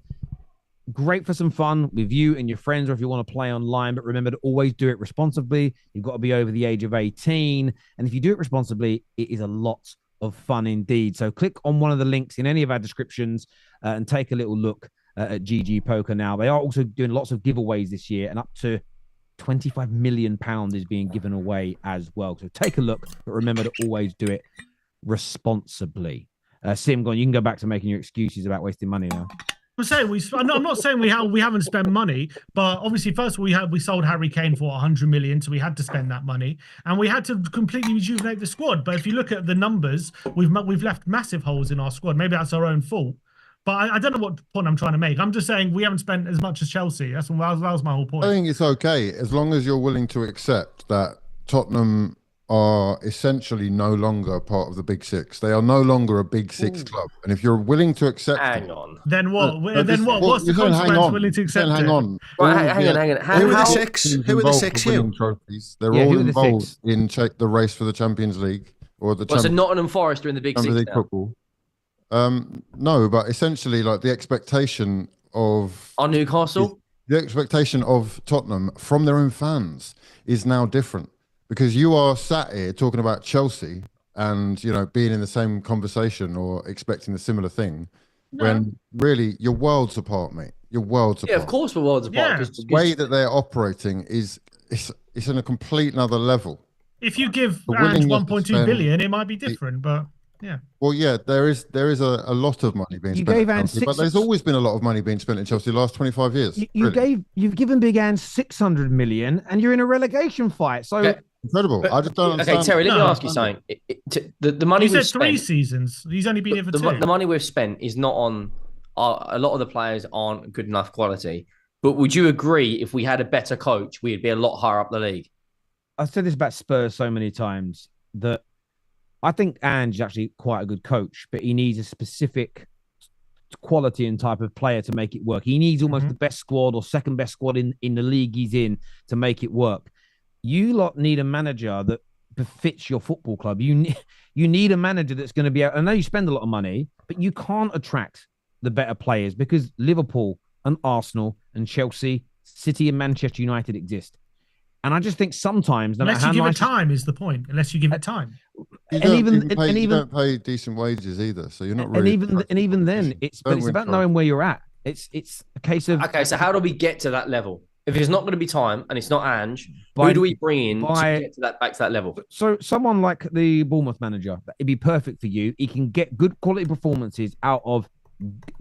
S2: Great for some fun with you and your friends, or if you want to play online. But remember to always do it responsibly. You've got to be over the age of 18. And if you do it responsibly, it is a lot of fun indeed. So click on one of the links in any of our descriptions and take a little look at GG Poker now. They are also doing lots of giveaways this year, and up to £25 million is being given away as well. So take a look, but remember to always do it responsibly. Sim, go on. You can go back to making your excuses about wasting money now.
S5: I'm not saying we haven't spent money, but obviously first we sold Harry Kane for 100 million, so we had to spend that money, and we had to completely rejuvenate the squad. But if you look at the numbers, we've left massive holes in our squad. Maybe that's our own fault. But I don't know what point I'm trying to make. I'm just saying we haven't spent as much as Chelsea. That was my whole point.
S3: I think it's okay as long as you're willing to accept that Tottenham are essentially no longer part of the Big Six. They are no longer a Big Six club. And if you're willing to accept
S4: Hang on.
S5: Then what?
S3: Then
S5: what? What's the consequence? Willing to accept
S3: hang
S5: it?
S3: on.
S4: Right, hang on.
S1: Who are the six? Who are the six?
S3: Trophies. They're
S2: Yeah,
S3: all
S2: who are the
S3: involved
S2: six?
S3: in the race for the Champions League or the
S4: So Nottingham Forest are in the Big
S3: Champions
S4: Six
S3: League
S4: now.
S3: football. No, but essentially, like the expectation of
S4: Newcastle.
S3: the expectation of Tottenham from their own fans is now different, because you are sat here talking about Chelsea and being in the same conversation or expecting a similar thing, when really you're worlds apart, mate. You're worlds apart.
S4: Yeah, of course we're worlds apart.
S5: Yeah.
S3: The way that they're operating is it's on a complete another level.
S5: If you give
S3: The
S5: Ange
S3: willingness to
S5: 1.2
S3: spend-
S5: billion, it might be different, but yeah.
S3: Well, yeah, there is a lot of money being
S2: You
S3: spent
S2: gave
S3: at
S2: Ange
S3: Chelsea, but there's always been a lot of money being spent in Chelsea the last 25 years.
S2: You've given Big Ange 600 million, and you're in a relegation fight. So
S4: Okay.
S3: Incredible. I just don't understand.
S4: Okay, Terry, let me ask you something. The money
S5: He said
S4: we've
S5: 3
S4: spent,
S5: seasons. He's only been here for 2.
S4: the money we've spent is not on. A lot of the players aren't good enough quality. But would you agree if we had a better coach, we'd be a lot higher up the league?
S2: I've said this about Spurs so many times that I think Ange is actually quite a good coach, but he needs a specific quality and type of player to make it work. He needs almost the best squad or second best squad in the league he's in to make it work. You lot need a manager that befits your football club. You need a manager that's going to be able, I know you spend a lot of money, but you can't attract the better players because Liverpool and Arsenal and Chelsea, City and Manchester United exist. And I just think sometimes, no
S5: unless
S2: matter
S5: you
S2: how
S5: give
S2: nice
S5: it time, is the point. Unless you give it time.
S3: You don't pay decent wages either, so you're not really.
S2: And even then, it's about knowing where you're at. It's a case of
S4: Okay, so how do we get to that level? If it's not going to be time and it's not Ange, who do we bring in to get to back to that level?
S2: So someone like the Bournemouth manager, it'd be perfect for you. He can get good quality performances out of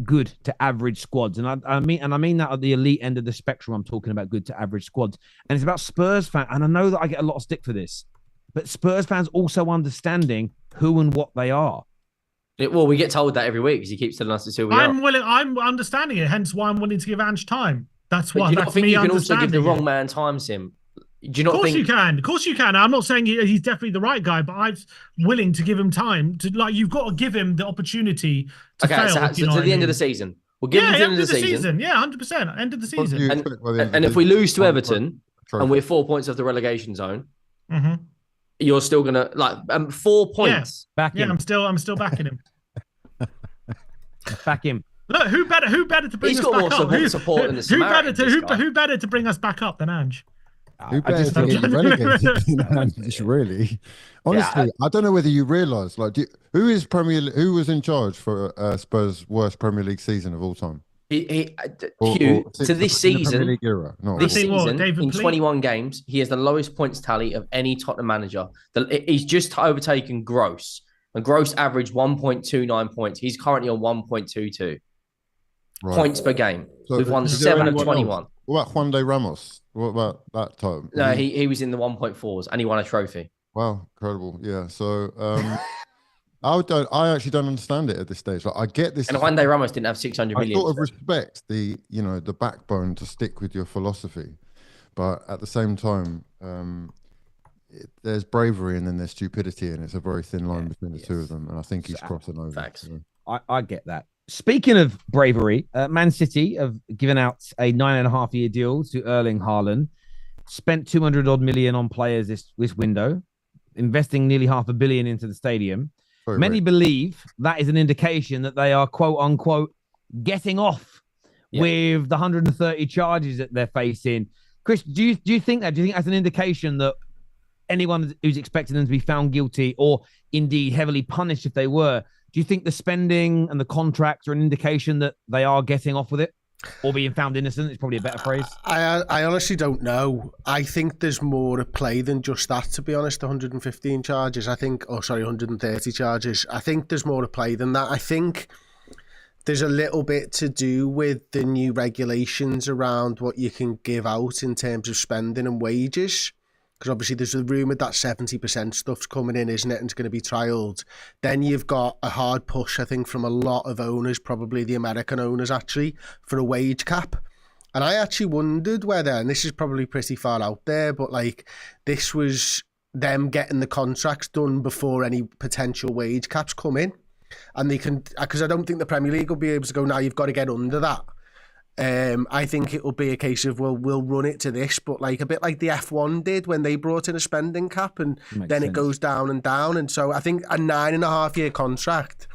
S2: good to average squads, and I mean that at the elite end of the spectrum. I'm talking about good to average squads, and it's about Spurs fans. And I know that I get a lot of stick for this, but Spurs fans also understanding who and what they are.
S4: Well, we get told that every week because he keeps telling us it's who we are.
S5: I'm understanding it. Hence why I'm willing to give Ange time. That's
S4: But
S5: why.
S4: do you not
S5: That's
S4: think
S5: me
S4: you can also give the
S5: understanding
S4: wrong
S5: it.
S4: man time, Sim? Do you not
S5: Of course
S4: think
S5: you can. Of course you can. I'm not saying he's definitely the right guy, but I'm willing to give him time. You've got to give him the opportunity to fail.
S4: So to the end of the season, we'll give him to the end of the season.
S5: Yeah, 100%. End of the season.
S4: And if we lose to Everton and we're 4 points off the relegation zone, you're still gonna 4 points.
S2: Back him.
S5: I'm still backing him.
S2: Back him.
S5: Look, who better to bring
S4: He's
S5: us
S4: got
S5: back
S4: more
S5: up?
S4: support than the Samaritans,
S5: Who better to bring us back up than Ange?
S3: Who better to get relegated than Ange, really? Honestly, I don't know whether you realise, who was in charge for Spurs' worst Premier League season of all time?
S4: Hugh, to this season, in 21 games, he has the lowest points tally of any Tottenham manager. He's just overtaken Gross, and Gross averaged 1.29 points. He's currently on 1.22 points per game.
S3: So
S4: we've won 7 of 21.
S3: What about Juan de Ramos? What about that time?
S4: No, he was in the 1.4s and he won a trophy.
S3: Wow, incredible. Yeah. So I actually don't understand it at this stage. Like, I get this.
S4: And Juan de Ramos didn't have 600
S3: I
S4: million.
S3: sort of respect the backbone to stick with your philosophy, but at the same time, there's bravery and then there's stupidity, and it's a very thin line between the two of them. And I think he's crossing over.
S4: Facts.
S2: I get that. Speaking of bravery, Man City have given out a 9.5-year deal to Erling Haaland, spent 200 odd million on players this window, investing nearly $500 million into the stadium. Many believe that is an indication that they are, quote unquote, getting off with the 130 charges that they're facing. Chris, do you think that? Do you think that's an indication that anyone who's expecting them to be found guilty or indeed heavily punished if they were, do you think the spending and the contracts are an indication that they are getting off with it? Or being found innocent is probably a better phrase.
S1: I honestly don't know. I think there's more at play than just that, to be honest. 115 charges, 130 charges. I think there's more at play than that. I think there's a little bit to do with the new regulations around what you can give out in terms of spending and wages. Because obviously there's a rumour that 70% stuff's coming in, isn't it? And it's going to be trialled. Then you've got a hard push, I think, from a lot of owners, probably the American owners actually, for a wage cap. And I actually wondered whether, and this is probably pretty far out there, but like this was them getting the contracts done before any potential wage caps come in. And they can, because I don't think the Premier League will be able to go, now you've got to get under that. I think it will be a case of, well, we'll run it to this, but like a bit like the F1 did when they brought in a spending cap, and then it goes down and down. And so I think a 9.5-year contract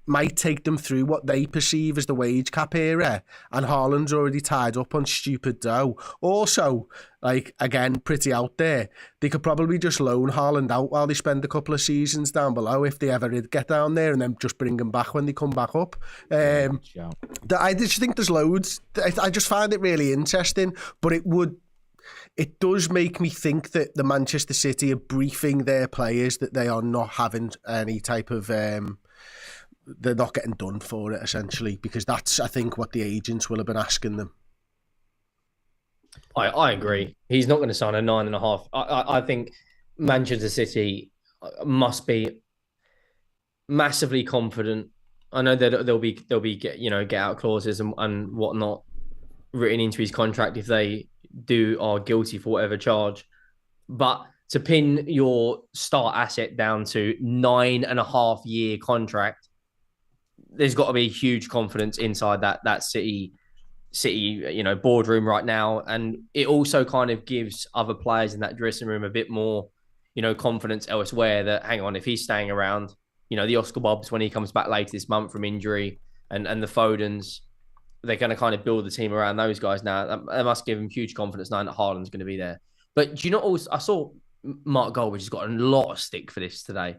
S1: might take them through what they perceive as the wage cap era, and Haaland's already tied up on stupid dough. Also, like, again, pretty out there, they could probably just loan Haaland out while they spend a couple of seasons down below, if they ever did get down there, and then just bring him back when they come back up. I just think there's loads. I just find it really interesting, but it does make me think that the Manchester City are briefing their players that they are not having any type of they're not getting done for it, essentially, because that's, I think, what the agents will have been asking them.
S4: I agree. He's not going to sign a 9.5. I think Manchester City must be massively confident. I know that there'll be get out clauses and whatnot written into his contract if they are guilty for whatever charge. But to pin your star asset down to 9.5-year contract, there's got to be huge confidence inside that City, boardroom right now. And it also kind of gives other players in that dressing room a bit more, confidence elsewhere that, hang on, if he's staying around, the Oscar Bobs, when he comes back later this month from injury, and the Fodens, they're going to kind of build the team around those guys now. That must give him huge confidence knowing that Haaland's going to be there. But do you know also, I saw Mark Goldbridge has got a lot of stick for this today.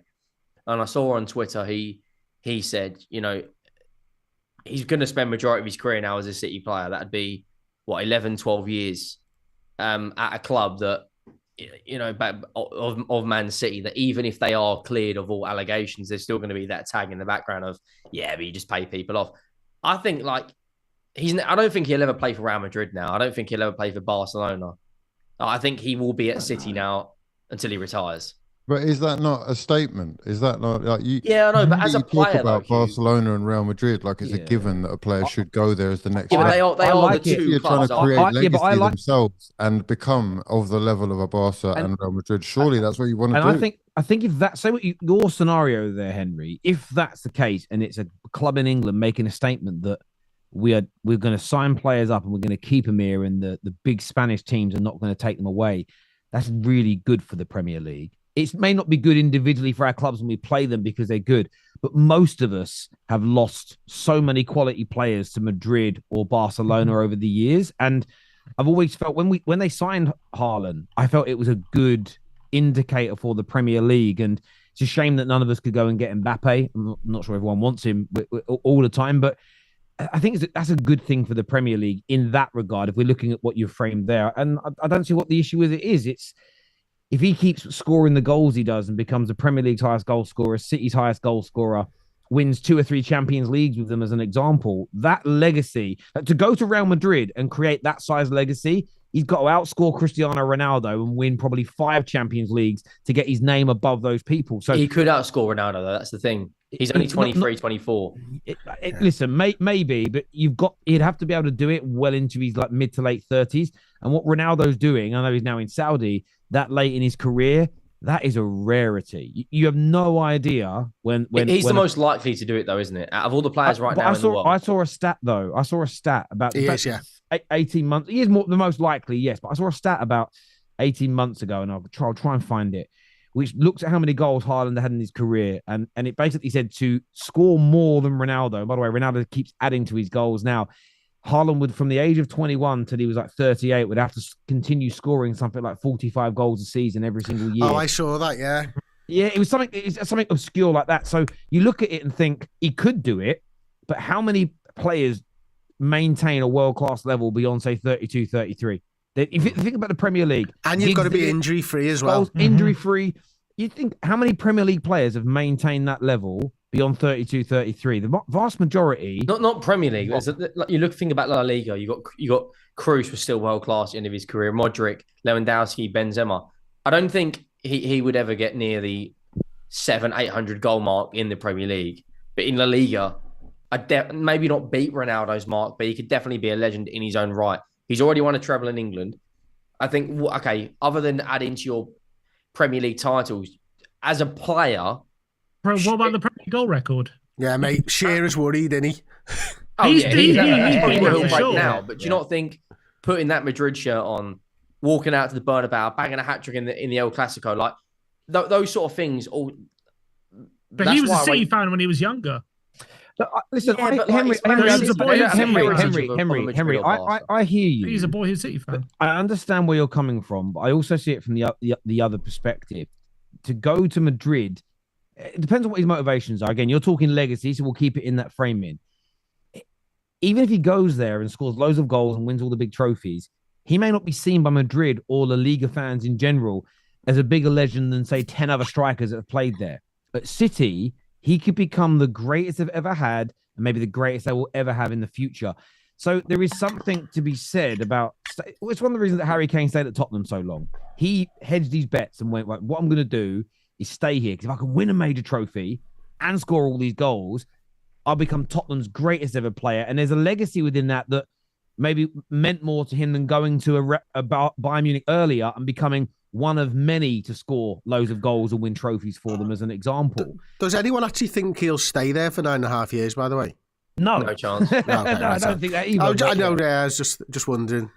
S4: And I saw on Twitter, he said, he's going to spend majority of his career now as a City player. That'd be, 11, 12 years at a club that, of Man City, that even if they are cleared of all allegations, there's still going to be that tag in the background of, but you just pay people off. I think, I don't think he'll ever play for Real Madrid now. I don't think he'll ever play for Barcelona. I think he will be at City now until he retires.
S3: But is that not a statement? Is that not like you?
S4: Yeah, I know. But as a player,
S3: talk about Barcelona and Real Madrid, like it's a given that a player should go there as the next.
S4: Yeah, they are the two
S3: You're trying
S4: clubs.
S3: to create legacy themselves and become of the level of a Barca and Real Madrid. Surely that's what you want to do.
S2: And I think if that's your scenario there, Henry, if that's the case, and it's a club in England making a statement that we're going to sign players up and we're going to keep them here, and the big Spanish teams are not going to take them away, that's really good for the Premier League. It may not be good individually for our clubs when we play them because they're good, but most of us have lost so many quality players to Madrid or Barcelona over the years. And I've always felt when they signed Haaland, I felt it was a good indicator for the Premier League. And it's a shame that none of us could go and get Mbappe. I'm not sure everyone wants him all the time, but I think that's a good thing for the Premier League in that regard, if we're looking at what you've framed there. And I don't see what the issue with it is. It's, if he keeps scoring the goals he does and becomes the Premier League's highest goal scorer, City's highest goal scorer, wins 2 or 3 Champions Leagues with them as an example, that legacy, to go to Real Madrid and create that size legacy he's got to outscore Cristiano Ronaldo and win probably 5 Champions Leagues to get his name above those people. So
S4: he could outscore Ronaldo, though. That's the thing. He's only 23, 24.
S2: Listen, maybe, but he'd have to be able to do it well into his like mid to late 30s. And what Ronaldo's doing, I know he's now in Saudi, that late in his career, that is a rarity. You have no idea when
S4: he's the most likely to do it, though, isn't it? Out of all the players now in the world.
S2: I saw a stat about 18 months. He is the most likely, yes. But I saw a stat about 18 months ago, and I'll try and find it, which looks at how many goals Haaland had in his career. And it basically said to score more than Ronaldo. By the way, Ronaldo keeps adding to his goals now. Haaland would, from the age of 21 till he was like 38, would have to continue scoring something like 45 goals a season every single year.
S1: Oh, I saw that, yeah.
S2: Yeah, it was something obscure like that. So you look at it and think he could do it, but how many players maintain a world-class level beyond, say, 32, 33? If you think about the Premier League.
S1: And you've got to be injury-free as well.
S2: Injury-free. You think how many Premier League players have maintained that level beyond 32, 33? The vast majority.
S4: Not Premier League. You think about La Liga. You got Cruz was still world class at the end of his career. Modric, Lewandowski, Benzema. I don't think he would ever get near the 700-800 goal mark in the Premier League. But in La Liga, maybe not beat Ronaldo's mark, but he could definitely be a legend in his own right. He's already won a treble in England. I think, okay, other than adding to your Premier League titles, as a player.
S5: Bro, what about the Premier League goal record?
S1: Yeah, mate. Shearer's worried, isn't he?
S5: He's
S4: probably
S5: for sure.
S4: now. But do you not think putting that Madrid shirt on, walking out to the Bernabeu, banging a hat-trick in the El Clasico, like those sort of things.
S5: But he was a City fan when he was younger.
S2: Listen, Henry, I hear you.
S5: He's a boyhood City fan.
S2: I understand where you're coming from, but I also see it from the other perspective. To go to Madrid, it depends on what his motivations are. Again, you're talking legacy, so we'll keep it in that framing. Even if he goes there and scores loads of goals and wins all the big trophies, he may not be seen by Madrid or La Liga fans in general as a bigger legend than, say, 10 other strikers that have played there. At City, he could become the greatest they've ever had and maybe the greatest they will ever have in the future. So there is something to be said about... It's one of the reasons that Harry Kane stayed at Tottenham so long. He hedged these bets and went, right, what I'm going to do is stay here, because if I can win a major trophy and score all these goals, I'll become Tottenham's greatest ever player. And there's a legacy within that maybe meant more to him than going to a Bayern Munich earlier and becoming one of many to score loads of goals and win trophies for them, as an example.
S1: Does anyone actually think he'll stay there for 9.5 years, by the way?
S2: No
S4: chance.
S2: No, I don't think that either.
S1: I know. I was just wondering.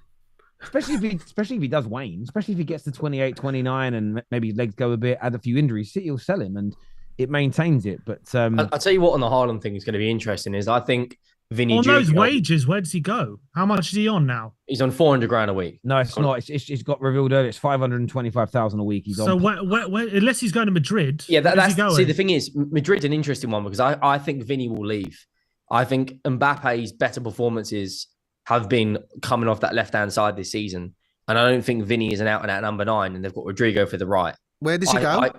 S2: Especially if he does wane, especially if he gets to 28, 29 and maybe his legs go a bit, add a few injuries, City will sell him and it maintains it. But
S4: I'll tell you what, on the Haaland thing is going to be interesting is I think Vinny.
S5: On those wages, where does he go? How much is he on now?
S4: He's on 400 grand a week.
S2: No, it's not. It's got revealed earlier. It's 525,000 a week. He's
S5: so
S2: on.
S5: Where, unless he's going to Madrid.
S4: Yeah, that's see. The thing is, Madrid's an interesting one because I think Vinny will leave. I think Mbappe's better performances have been coming off that left-hand side this season. And I don't think Vinny is an out-and-out number 9, and they've got Rodrigo for the right.
S1: Where does he go?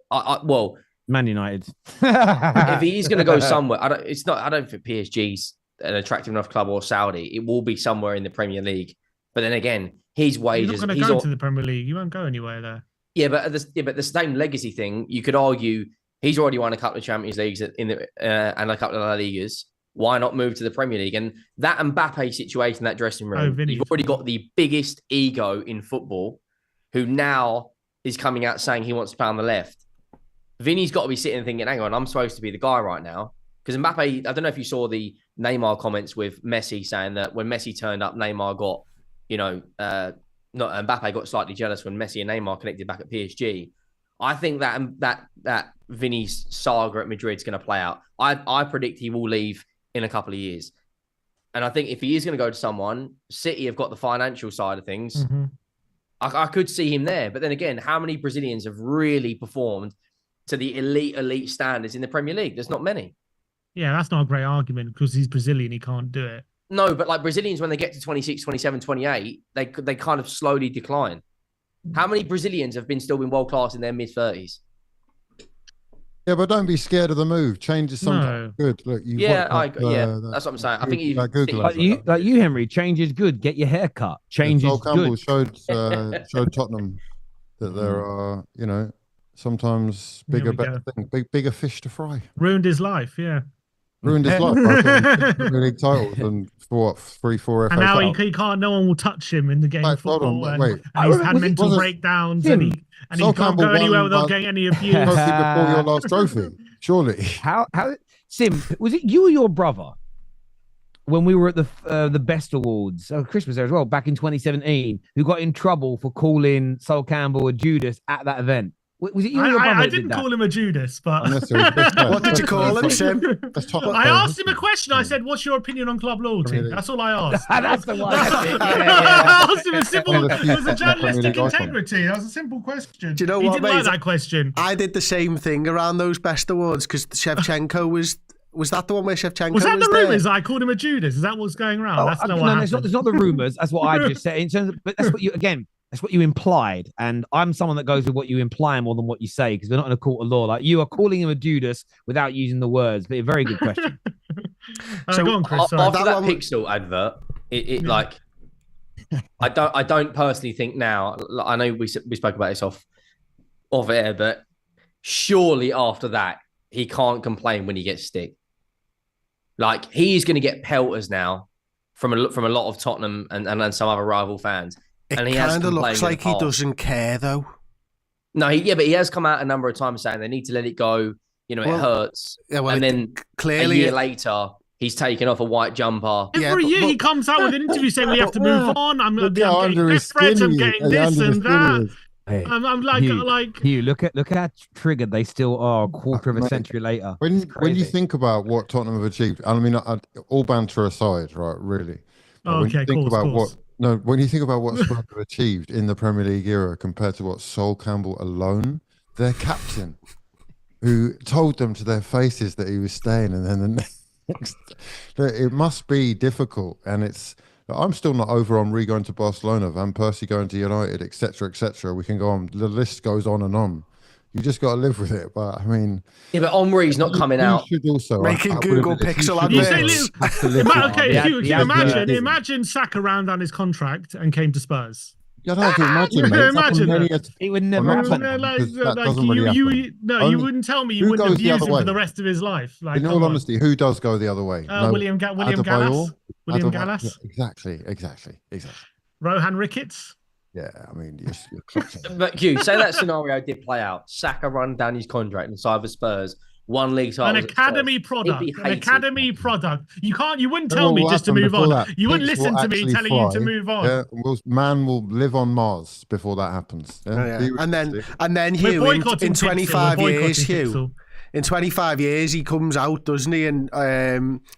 S4: Well,
S2: Man United.
S4: If he is going to go somewhere, I don't think PSG's an attractive enough club or Saudi. It will be somewhere in the Premier League. But then again, his wages...
S5: He's not going to go to the Premier League. You won't go anywhere there.
S4: Yeah, but the same legacy thing, you could argue he's already won a couple of Champions Leagues and a couple of La Ligas. Why not move to the Premier League? And that Mbappe situation, that dressing room, you've already got the biggest ego in football, who now is coming out saying he wants to play on the left. Vinny's got to be sitting thinking, hang on, I'm supposed to be the guy right now. Because Mbappe, I don't know if you saw the Neymar comments with Messi saying that when Messi turned up, Neymar got, Mbappe got slightly jealous when Messi and Neymar connected back at PSG. I think that Vinny's saga at Madrid is going to play out. I predict he will leave in a couple of years. And I think if he is going to go to someone, City have got the financial side of things.
S5: Mm-hmm.
S4: I could see him there. But then again, how many Brazilians have really performed to the elite standards in the Premier League? There's not many.
S5: Yeah, that's not a great argument because he's Brazilian. He can't do it.
S4: No, but like Brazilians, when they get to 26, 27, 28, they kind of slowly decline. How many Brazilians have still been world-class in their mid-30s?
S3: Yeah, but don't be scared of the move. Change is sometimes good. Look, you
S4: that's what I'm saying. I think you
S2: like you, Henry. Change is good. Get your hair cut. Change is
S3: Campbell
S2: good.
S3: showed Tottenham that there are, sometimes bigger bigger fish to fry.
S5: Ruined his life, yeah.
S3: Ruined his life. Premier League titles and for what 3-4 FA
S5: and now
S3: titles.
S5: he can't. No one will touch him in the game of football. And he's had mental breakdowns, and he can't go anywhere without getting any abuse.
S3: Before your last trophy, surely.
S2: How Sim, was it you or your brother when we were at the Best Awards? Oh, Chris was there as well back in 2017. Who got in trouble for calling Sol Campbell a Judas at that event? Was it you or your brother?
S5: I didn't call him a Judas, but
S1: what did you call him, Sim?
S5: I asked him a question. I said, "What's your opinion on club loyalty?" That's all I asked.
S2: That's the one.
S5: I asked him a simple. It was a journalistic integrity. That was a simple question.
S1: Do you know
S5: he
S1: what,
S5: didn't
S1: mate?
S5: like that question.
S1: I did the same thing around those Best Awards because Shevchenko was. Was that the one where Shevchenko
S5: was that the
S1: there?
S5: rumours? I called him a Judas. Is that what's going around?
S2: Oh,
S5: That's not what happened.
S2: it's not the rumours. That's what I just said. In terms of, but that's what you That's what you implied, and I'm someone that goes with what you imply more than what you say because we're not in a court of law. Like you are calling him a Judas without using the words, but a very good question.
S5: So go on, Chris. Sorry.
S4: After that Pixel advert, like I don't personally think now. I know we spoke about this off air, but surely after that he can't complain when he gets stick. Like he's going to get pelters now from a lot of Tottenham and some other rival fans.
S1: It
S4: and he
S1: kind of looks like he doesn't care, though.
S4: No, but he has come out a number of times saying they need to let it go. It hurts. Yeah, well, and then clearly a year later, he's taken off a white jumper.
S5: Every year he comes out with an interview saying we have to move on. I'm getting death threats. I'm getting this and that.
S2: Hey,
S5: I'm like,
S2: Hugh, look at how triggered they still are a quarter of a century later.
S3: When you think about what Tottenham have achieved, I mean, all banter aside, right? Really. When you think about what Spurs have achieved in the Premier League era compared to what Sol Campbell alone, their captain, who told them to their faces that he was staying, and then the next, it must be difficult, and I'm still not over on going to Barcelona, Van Persie going to United, etc., etc. We can go on. The list goes on and on. You just got to live with it. But I mean,
S4: yeah, but Henry's not coming out.
S3: Should also
S1: making Google Pixel adverts.
S5: Imagine Saka ran down his contract and came to Spurs.
S3: Yeah, I don't imagine, mate.
S2: It would never happen.
S5: You wouldn't tell me you wouldn't abuse him for the rest of his life. Like,
S3: in all honesty, who does go the other way?
S5: William Gallas. William Gallas.
S3: Exactly.
S5: Rohan Ricketts.
S3: Yeah, I mean,
S4: but Hugh, say that scenario did play out. Saka run down his contract and side for Spurs. One league title.
S5: An academy product. You wouldn't tell me just to move on. You wouldn't listen to me telling you to move on.
S3: Yeah, man will live on Mars before that happens. Yeah?
S1: And then Hugh, in 25 years, Hugh. In 25 years, he comes out, doesn't he, and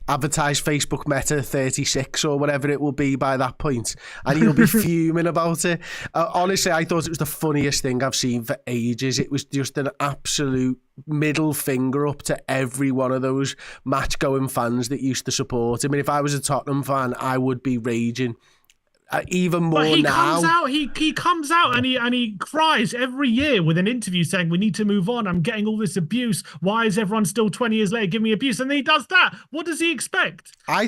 S1: advertise Facebook Meta 36 or whatever it will be by that point, and he'll be fuming about it. Honestly, I thought it was the funniest thing I've seen for ages. It was just an absolute middle finger up to every one of those match-going fans that used to support him. And if I was a Tottenham fan, I would be raging. Even more
S5: but he
S1: now.
S5: He comes out and he cries every year with an interview saying we need to move on. I'm getting all this abuse. Why is everyone still 20 years later giving me abuse? And then he does that. What does he expect?
S1: I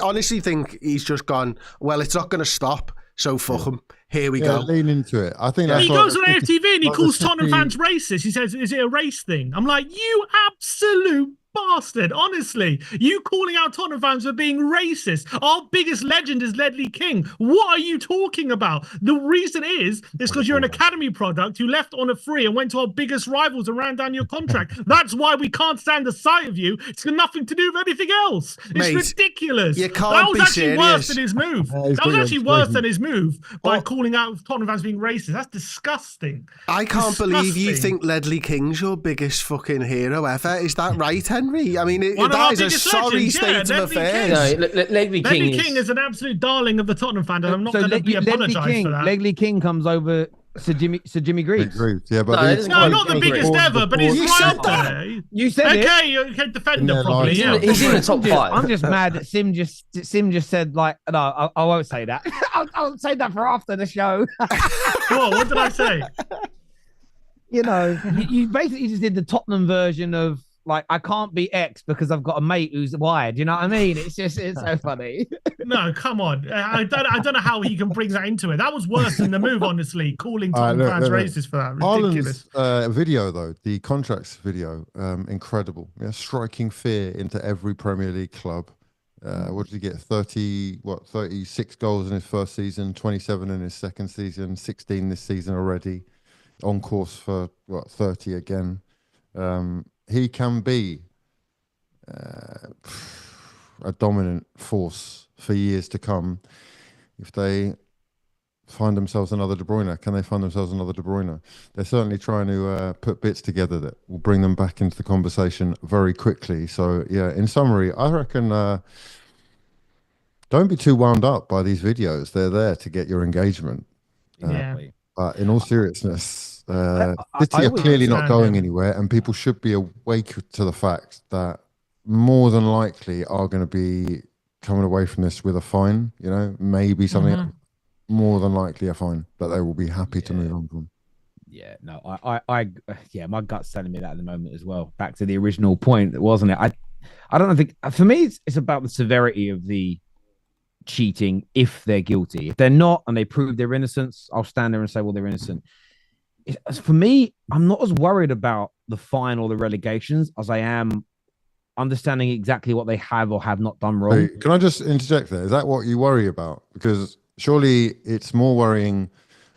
S1: honestly think he's just gone, well, it's not going to stop, so fuck him. Here we go.
S3: Lean into it. I think that's
S5: he goes on AFTV and he calls Tottenham fans racist. He says, is it a race thing? I'm like, you absolute bastard. Honestly, you calling out Tottenham fans for being racist. Our biggest legend is Ledley King. What are you talking about? The reason is because you're an academy product who left on a free and went to our biggest rivals and ran down your contract. That's why we can't stand the sight of you. It's got nothing to do with anything else. It's ridiculous.
S1: You can't be serious.
S5: Worse than his move. That was actually worse than his move by calling out Tottenham fans being racist. That's disgusting.
S1: I can't believe you think Ledley King's your biggest fucking hero ever. Is that right, Henry? I mean, that is a sorry state of affairs.
S5: Ledley King is an absolute darling of the Tottenham fan, and I'm not going to be apologise for that.
S2: Ledley King comes over Sir Jimmy Greaves.
S3: Yeah, but
S5: no, not the biggest ever, but he's right there.
S2: You said it.
S5: Okay, you can defend him properly. Yeah,
S4: he's in the top 5.
S2: I'm just mad that Sim just said like, no, I won't say that. I'll say that for after the show.
S5: What did I say?
S2: you basically just did the Tottenham version of like, I can't be X because I've got a mate who's Y. Do you know what I mean? It's so funny.
S5: No, come on. I don't know how he can bring that into it. That was worse than the move, honestly. Calling Tottenham fans racist for that. Ridiculous.
S3: Haaland's video, though, the contracts video, incredible. Yeah, striking fear into every Premier League club. What did he get? 36 goals in his first season, 27 in his second season, 16 this season already. On course for 30 again. He can be a dominant force for years to come if they find themselves another De Bruyne. Can they find themselves another De Bruyne? They're certainly trying to put bits together that will bring them back into the conversation very quickly. So, yeah, in summary, I reckon don't be too wound up by these videos. They're there to get your engagement.
S2: Exactly.
S3: But in all seriousness, City are clearly not going anywhere, and people should be awake to the fact that more than likely are going to be coming away from this with a fine. Maybe something more than likely a fine that they will be happy to move on from.
S2: Yeah, no, my gut's telling me that at the moment as well. Back to the original point, wasn't it? I don't think for me it's about the severity of the cheating if they're guilty. If they're not and they prove their innocence, I'll stand there and say, well, they're innocent. For me, I'm not as worried about the fine or the relegations as I am understanding exactly what they have or have not done wrong.
S3: Can I just interject there? Is that what you worry about? Because surely it's more worrying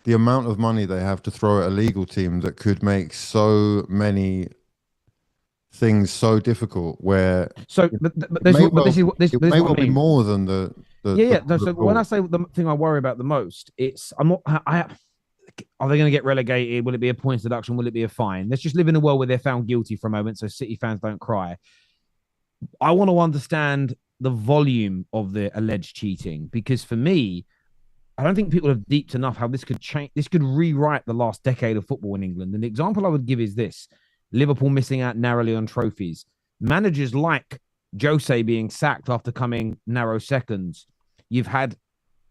S3: the amount of money they have to throw at a legal team that could make so many things so difficult. Where
S2: this may
S3: well be more than the
S2: So when I say the thing I worry about the most, it's are they going to get relegated? Will it be a points deduction? Will it be a fine? Let's just live in a world where they're found guilty for a moment so City fans don't cry. I want to understand the volume of the alleged cheating, because for me, I don't think people have deeped enough how this could change. This could rewrite the last decade of football in England. And the example I would give is this: Liverpool missing out narrowly on trophies. Managers like Jose being sacked after coming narrow seconds. You've had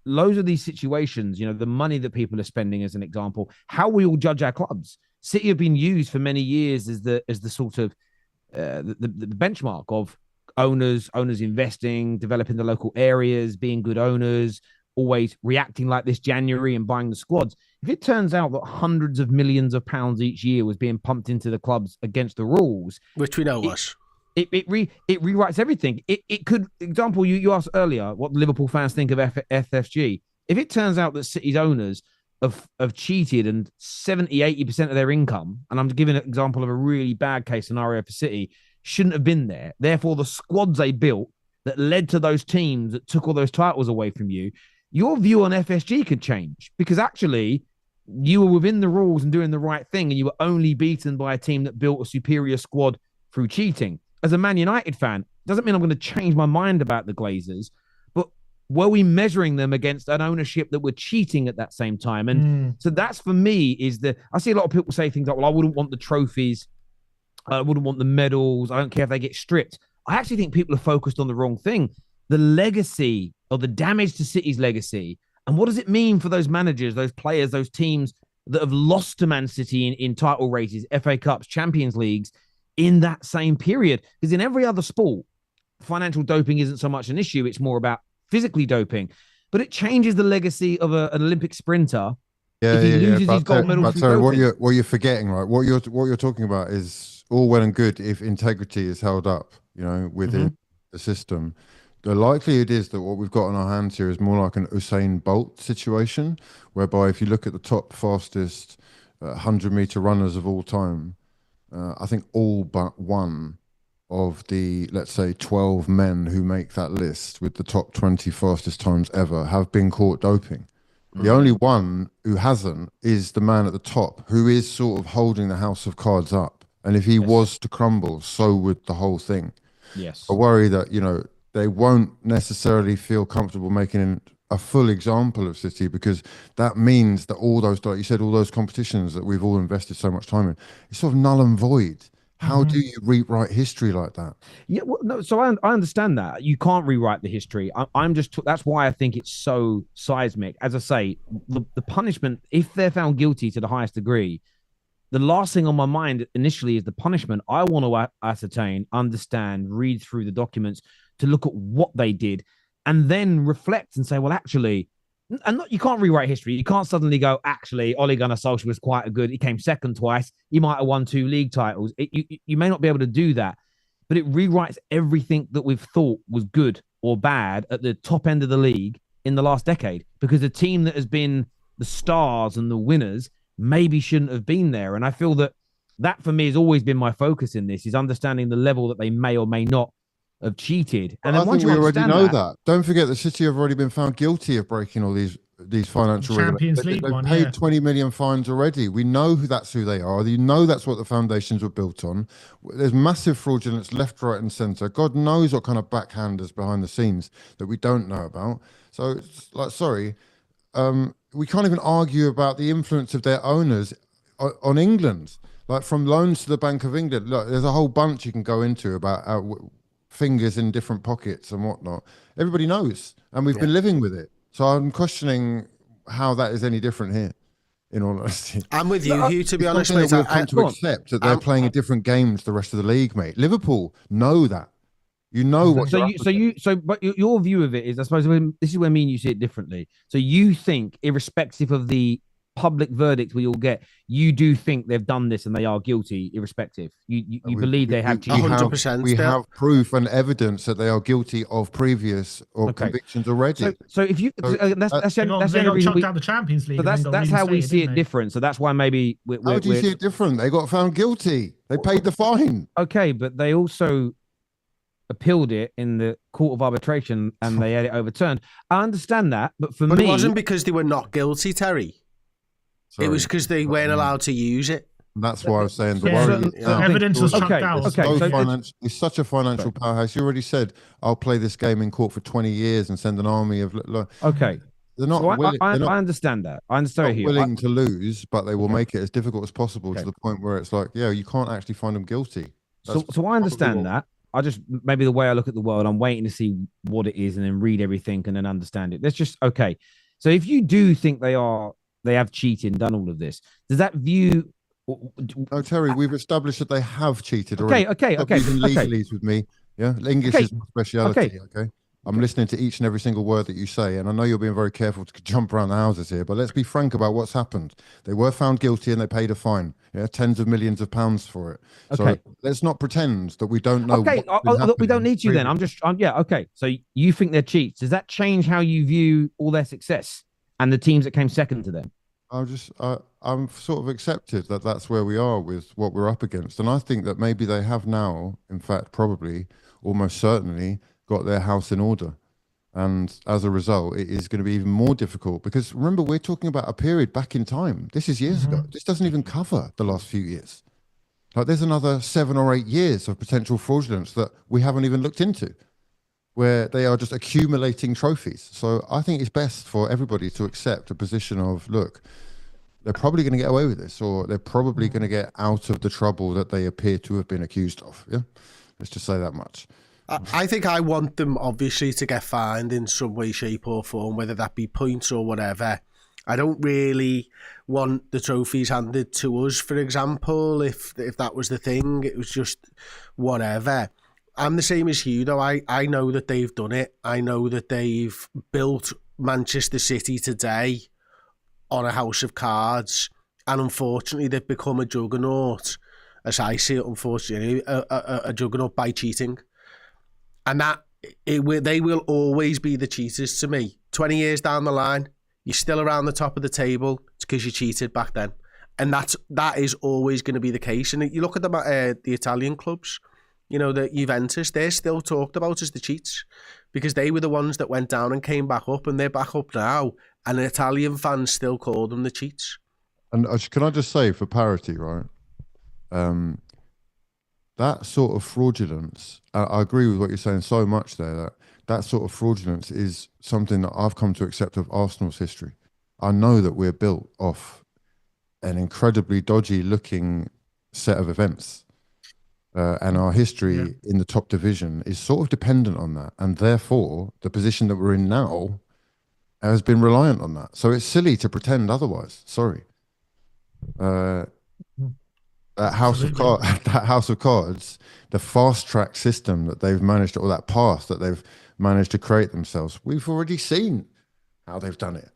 S2: loads of these situations, the money that people are spending as an example, how we all judge our clubs. City have been used for many years as the sort of the benchmark of owners investing, developing the local areas, being good owners, always reacting like this January and buying the squads. If it turns out that hundreds of millions of pounds each year was being pumped into the clubs against the rules,
S1: which we know was.
S2: It rewrites everything. It could, example, you asked earlier what Liverpool fans think of FFG. If it turns out that City's owners have cheated and 70-80% of their income, and I'm giving an example of a really bad case scenario for City, shouldn't have been there. Therefore, the squads they built that led to those teams that took all those titles away from you, your view on FSG could change, because actually you were within the rules and doing the right thing, and you were only beaten by a team that built a superior squad through cheating. As a Man United fan, doesn't mean I'm going to change my mind about the Glazers, but were we measuring them against an ownership that were cheating at that same time? And so that's, for me, I see a lot of people say things like, well, I wouldn't want the trophies. I wouldn't want the medals. I don't care if they get stripped. I actually think people are focused on the wrong thing. The legacy, or the damage to City's legacy. And what does it mean for those managers, those players, those teams that have lost to Man City in title races, FA Cups, Champions Leagues, in that same period? Because in every other sport, financial doping isn't so much an issue. It's more about physically doping. But it changes the legacy of an Olympic sprinter if he loses his gold medal.
S3: But sorry, what you're forgetting, right? What you're talking about is all well and good if integrity is held up, within the system. The likelihood is that what we've got on our hands here is more like an Usain Bolt situation, whereby if you look at the top fastest 100-meter runners of all time, I think all but one of the, let's say, 12 men who make that list with the top 20 fastest times ever have been caught doping. The only one who hasn't is the man at the top, who is sort of holding the house of cards up. And if he was to crumble, so would the whole thing.
S2: Yes.
S3: I worry that, they won't necessarily feel comfortable making a full example of City, because that means that all those, like you said, all those competitions that we've all invested so much time in, it's sort of null and void. How do you rewrite history like that?
S2: Yeah, well, no. So I understand that you can't rewrite the history. I'm just that's why I think it's so seismic. As I say, the punishment, if they're found guilty to the highest degree, the last thing on my mind initially is the punishment. I want to ascertain, understand, read through the documents to look at what they did, and then reflect and say, well, actually, and you can't rewrite history. You can't suddenly go, actually, Ole Gunnar Solskjaer was quite good. He came second twice. He might have won 2 league titles. You may not be able to do that, but it rewrites everything that we've thought was good or bad at the top end of the league in the last decade, because a team that has been the stars and the winners maybe shouldn't have been there. And I feel that for me has always been my focus in this, is understanding the level that they may or may not have cheated. And then once you
S3: already
S2: understand
S3: know that. Don't forget, the City have already been found guilty of breaking all these financial
S5: Champions League
S3: They've
S5: one,
S3: paid 20 million fines already. We know that's who they are. You know that's what the foundations were built on. There's massive fraudulence left, right, and centre. God knows what kind of backhanders behind the scenes that we don't know about. So, it's like, sorry, we can't even argue about the influence of their owners on England. Like, from loans to the Bank of England. Look, there's a whole bunch you can go into about fingers in different pockets and whatnot. Everybody knows, and we've been living with it. So I'm questioning how that is any different here, in all honesty.
S1: I'm with you, Hugh, to be honest, mate.
S3: We've come to accept that they're playing a different game to the rest of the league, mate. Liverpool know that. You know what.
S2: But your view of it is, I suppose, this is where me and you see it differently. So you think, irrespective of the public verdict we all get, you do think they've done this and they are guilty, irrespective. You believe they have cheated.
S1: 100%.
S3: We have proof and evidence that they are guilty of previous convictions already.
S2: So if you, that's the only reason
S5: chucked out the Champions League.
S2: So that's how we see it different. So that's why maybe
S3: how do you see it different? They got found guilty. They paid the fine.
S2: Okay, but they also appealed it in the court of arbitration and they had it overturned. I understand that, but me,
S1: it wasn't because they were not guilty, Terry. Sorry. It was because they weren't allowed to use it.
S3: That's why I was saying the worry.
S5: Evidence was chucked out.
S3: It's such a financial powerhouse. You already said, I'll play this game in court for 20 years and send an army of...
S2: Okay.
S3: They're not willing,
S2: I understand that. I understand
S3: not willing to lose, but they will make it as difficult as possible to the point where it's like, you can't actually find them guilty.
S2: So I understand that. I just, maybe the way I look at the world, I'm waiting to see what it is and then read everything and then understand it. That's just, okay. So if you do think they have cheated and done all of this, does that view...
S3: No, Terry, we've established that they have cheated
S2: already.
S3: Okay. Legalese with me. Yeah, English is my speciality. Okay. I'm listening to each and every single word that you say, and I know you're being very careful to jump around the houses here, but let's be frank about what's happened. They were found guilty and they paid a fine, tens of millions of pounds for it. So let's not pretend that we don't know.
S2: Okay, we don't need you then. Okay. So you think they're cheats. Does that change how you view all their success and the teams that came second to them?
S3: I'm sort of accepted that that's where we are with what we're up against. And I think that maybe they have now, in fact, probably, almost certainly, got their house in order. And as a result, it is going to be even more difficult because remember, we're talking about a period back in time. This is years ago. This doesn't even cover the last few years. Like, there's another 7 or 8 years of potential fraudulence that we haven't even looked into, where they are just accumulating trophies. So I think it's best for everybody to accept a position of, look, they're probably going to get away with this, or they're probably going to get out of the trouble that they appear to have been accused of. Yeah, let's just say that much.
S1: I think I want them, obviously, to get fined in some way, shape or form, whether that be points or whatever. I don't really want the trophies handed to us, for example, if that was the thing. It was just whatever. I'm the same as you, though. I know that they've done it. I know that they've built Manchester City today on a house of cards. And unfortunately, they've become a juggernaut, as I see it, unfortunately, a juggernaut by cheating. And they will always be the cheaters to me. 20 years down the line, you're still around the top of the table. It's because you cheated back then. And that is always going to be the case. And you look at the Italian clubs, the Juventus, they're still talked about as the cheats because they were the ones that went down and came back up, and they're back up now. And Italian fans still call them the cheats.
S3: And can I just say, for parity, right? That sort of fraudulence, I agree with what you're saying so much there, that sort of fraudulence is something that I've come to accept of Arsenal's history. I know that we're built off an incredibly dodgy looking set of events. And our history in the top division is sort of dependent on that. And therefore, the position that we're in now has been reliant on that. So it's silly to pretend otherwise. Sorry. that House of
S5: Absolutely.
S3: Cards, that House of Cards, the fast track system that they've managed, or that path that they've managed to create themselves. We've already seen how they've done it.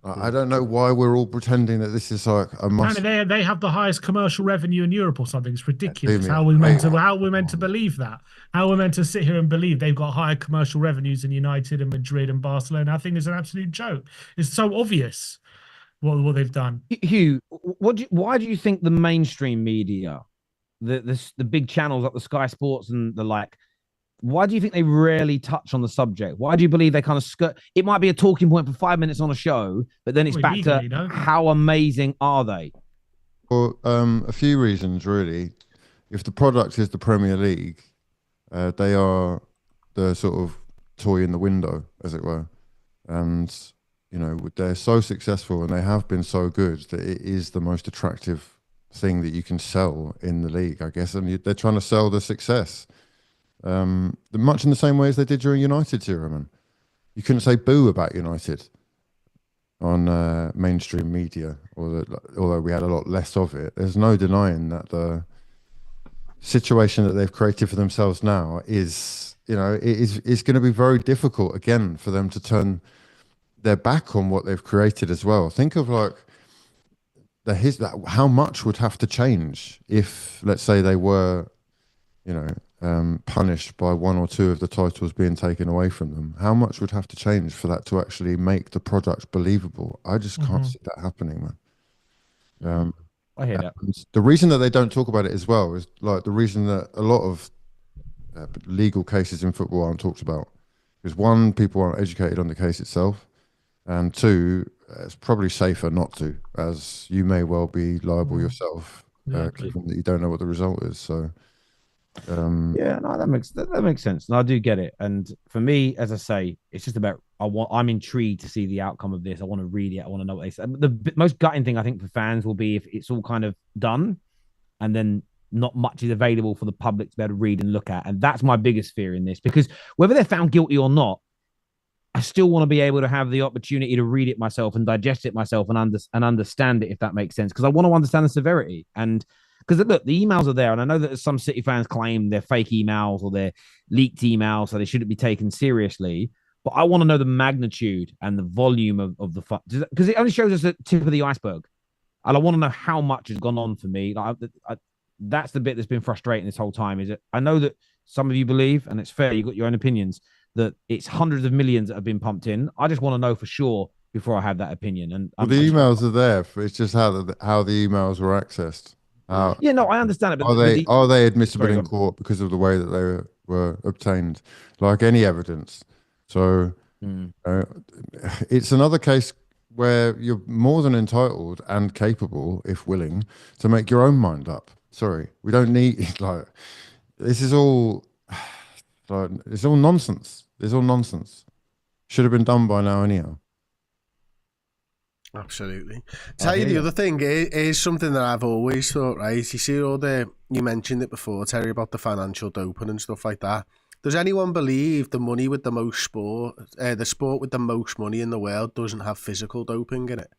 S3: I don't know why we're all pretending that this is like a must.
S5: Apparently they have the highest commercial revenue in Europe or something. It's ridiculous.
S3: me a
S5: How are we meant to
S3: favour.
S5: believe that? How are we meant to sit here and believe they've got higher commercial revenues in United and Madrid and Barcelona? I think it's an absolute joke. It's so obvious what they've done.
S2: Hugh, why do you think the mainstream media, the big channels like the Sky Sports and the like, why do you think they rarely touch on the subject? Why do you believe they kind of skirt? It might be a talking point for 5 minutes on a show, but then it's back
S5: Legally,
S2: to
S5: no?
S2: how amazing are they?
S3: For a few reasons, really. If the product is the Premier League, they are the sort of toy in the window, as it were. And, you know, they're so successful and they have been so good that it is the most attractive thing that you can sell in the league, I guess. And they're trying to sell the success. Much in the same way as they did during United's era, man. You couldn't say boo about United on mainstream media, although we had a lot less of it. There's no denying that the situation that they've created for themselves now is, you know, it's going to be very difficult again for them to turn their back on what they've created as well. Think of like how much would have to change if, let's say, they were, you know, punished by one or two of the titles being taken away from them. How much would have to change for that to actually make the product believable? I just can't see that happening, man.
S2: I hear that.
S3: The reason that they don't talk about it as well is like the reason that a lot of legal cases in football aren't talked about. Because one, people aren't educated on the case itself, and two, it's probably safer not to, as you may well be liable yourself, given that you don't know what the result is. So.
S2: Yeah, no, that makes sense, and I do get it. And for me, as I say, it's just about I'm intrigued to see the outcome of this. I want to read it. I want to know what they say. The most gutting thing I think for fans will be if it's all kind of done, and then not much is available for the public to be able to read and look at. And that's my biggest fear in this, because whether they're found guilty or not, I still want to be able to have the opportunity to read it myself and digest it myself and understand it, if that makes sense. Because I want to understand the severity. And because look, the emails are there, and I know that some City fans claim they're fake emails or they're leaked emails, so they shouldn't be taken seriously. But I want to know the magnitude and the volume of the fun, because it only shows us the tip of the iceberg, and I want to know how much has gone on for me. That's the bit that's been frustrating this whole time. Is it? I know that some of you believe, and it's fair, you've got your own opinions, that it's hundreds of millions that have been pumped in. I just want to know for sure before I have that opinion. And
S3: well, the emails are there. It's just how the emails were accessed.
S2: Yeah, no, I understand it. But
S3: are they admissible in court because of the way that they were obtained, like any evidence? So it's another case where you're more than entitled and capable, if willing, to make your own mind up. Sorry, we don't need like this is all. It's all nonsense. It's all nonsense. Should have been done by now anyhow.
S1: Absolutely. Tell you the other thing is something that I've always thought, right? You see you mentioned it before, Terry, about the financial doping and stuff like that. Does anyone believe the money with the most sport, the sport with the most money in the world doesn't have physical doping in it?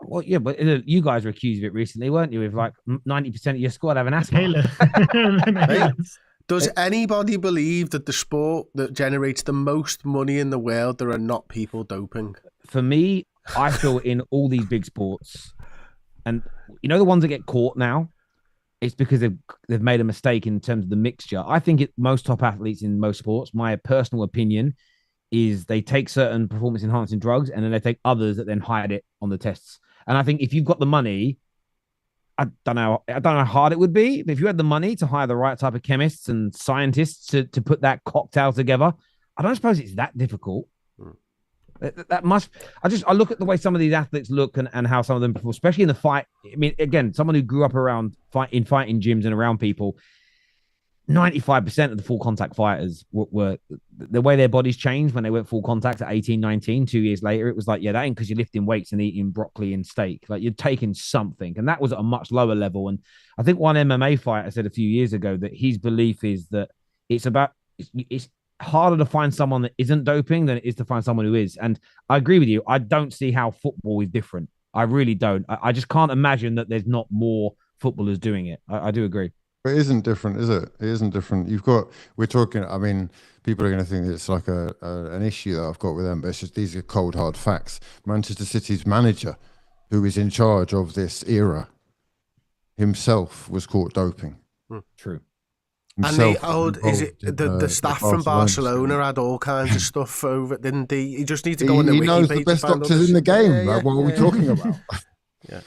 S2: Well, yeah, but you guys were accused of it recently, weren't you? With like 90% of your squad having asthma.
S1: Right? Does anybody believe that the sport that generates the most money in the world, there are not people doping?
S2: For me, I feel in all these big sports, and you know the ones that get caught now, it's because they've made a mistake in terms of the mixture. I think most top athletes in most sports, my personal opinion, is they take certain performance enhancing drugs and then they take others that then hide it on the tests. And I think if you've got the money, I don't know how hard it would be, but if you had the money to hire the right type of chemists and scientists to put that cocktail together, I don't suppose it's that difficult. That must. I look at the way some of these athletes look and how some of them perform, especially in the fight. I mean, again, someone who grew up around fighting gyms and around people. 95% of the full contact fighters were the way their bodies changed when they went full contact at 18, 19, 2 years later. It was like, yeah, that ain't because you're lifting weights and eating broccoli and steak. Like you're taking something. And that was at a much lower level. And I think one MMA fighter said a few years ago that his belief is that it's harder to find someone that isn't doping than it is to find someone who is. And I agree with you. I don't see how football is different. I really don't. I just can't imagine that there's not more footballers doing it. I do agree.
S3: But it isn't different, is it? It isn't different. We're talking, I mean, people are going to think it's like an issue that I've got with them, but it's just, these are cold, hard facts. Manchester City's manager, who is in charge of this era, himself was caught doping.
S2: True.
S1: And the staff from Barcelona had all kinds of stuff over, didn't they? You just need to go on the wiki
S3: knows
S1: page
S3: the best
S1: to find
S3: doctors
S1: others.
S3: in the game. What are we talking about?
S1: Yeah.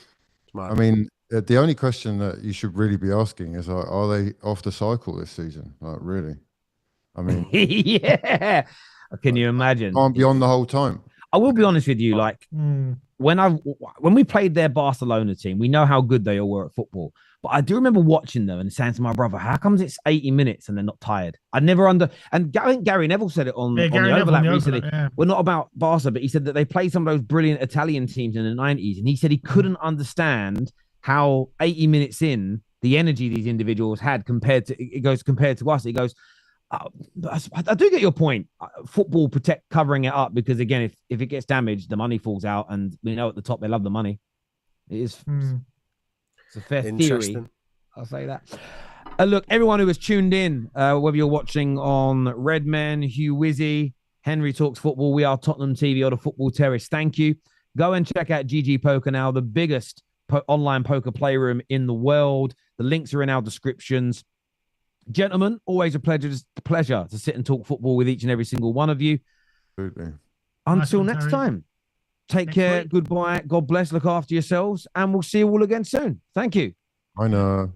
S3: I mean, the only question that you should really be asking is, are they off the cycle this season? Like, really? I mean,
S2: yeah. Can you imagine?
S3: Can't be on the whole time.
S2: I will be honest with you. Like when we played their Barcelona team, we know how good they all were at football. But I do remember watching them and saying to my brother, "How comes it's 80 minutes and they're not tired?" I never and Gary Neville said it on the overlap recently. Well, not about Barca, but he said that they played some of those brilliant Italian teams in the 90s, and he said he couldn't understand how 80 minutes in the energy these individuals had compared to us. He goes, I do get your point. Football covering it up, because again, if it gets damaged, the money falls out, and we know at the top they love the money. It is it's a fair theory. I'll say that. Look, everyone who has tuned in, whether you're watching on Redmen, HughWizzy, Henry Talks Football, We Are Tottenham TV, or the Football Terrace, thank you. Go and check out GG Poker now, the biggest online poker playroom in the world. The links are in our descriptions. Gentlemen, always a pleasure to sit and talk football with each and every single one of you.
S3: Absolutely.
S2: Until next time, take care. Goodbye. God bless. Look after yourselves, and we'll see you all again soon. Thank you.
S3: I know.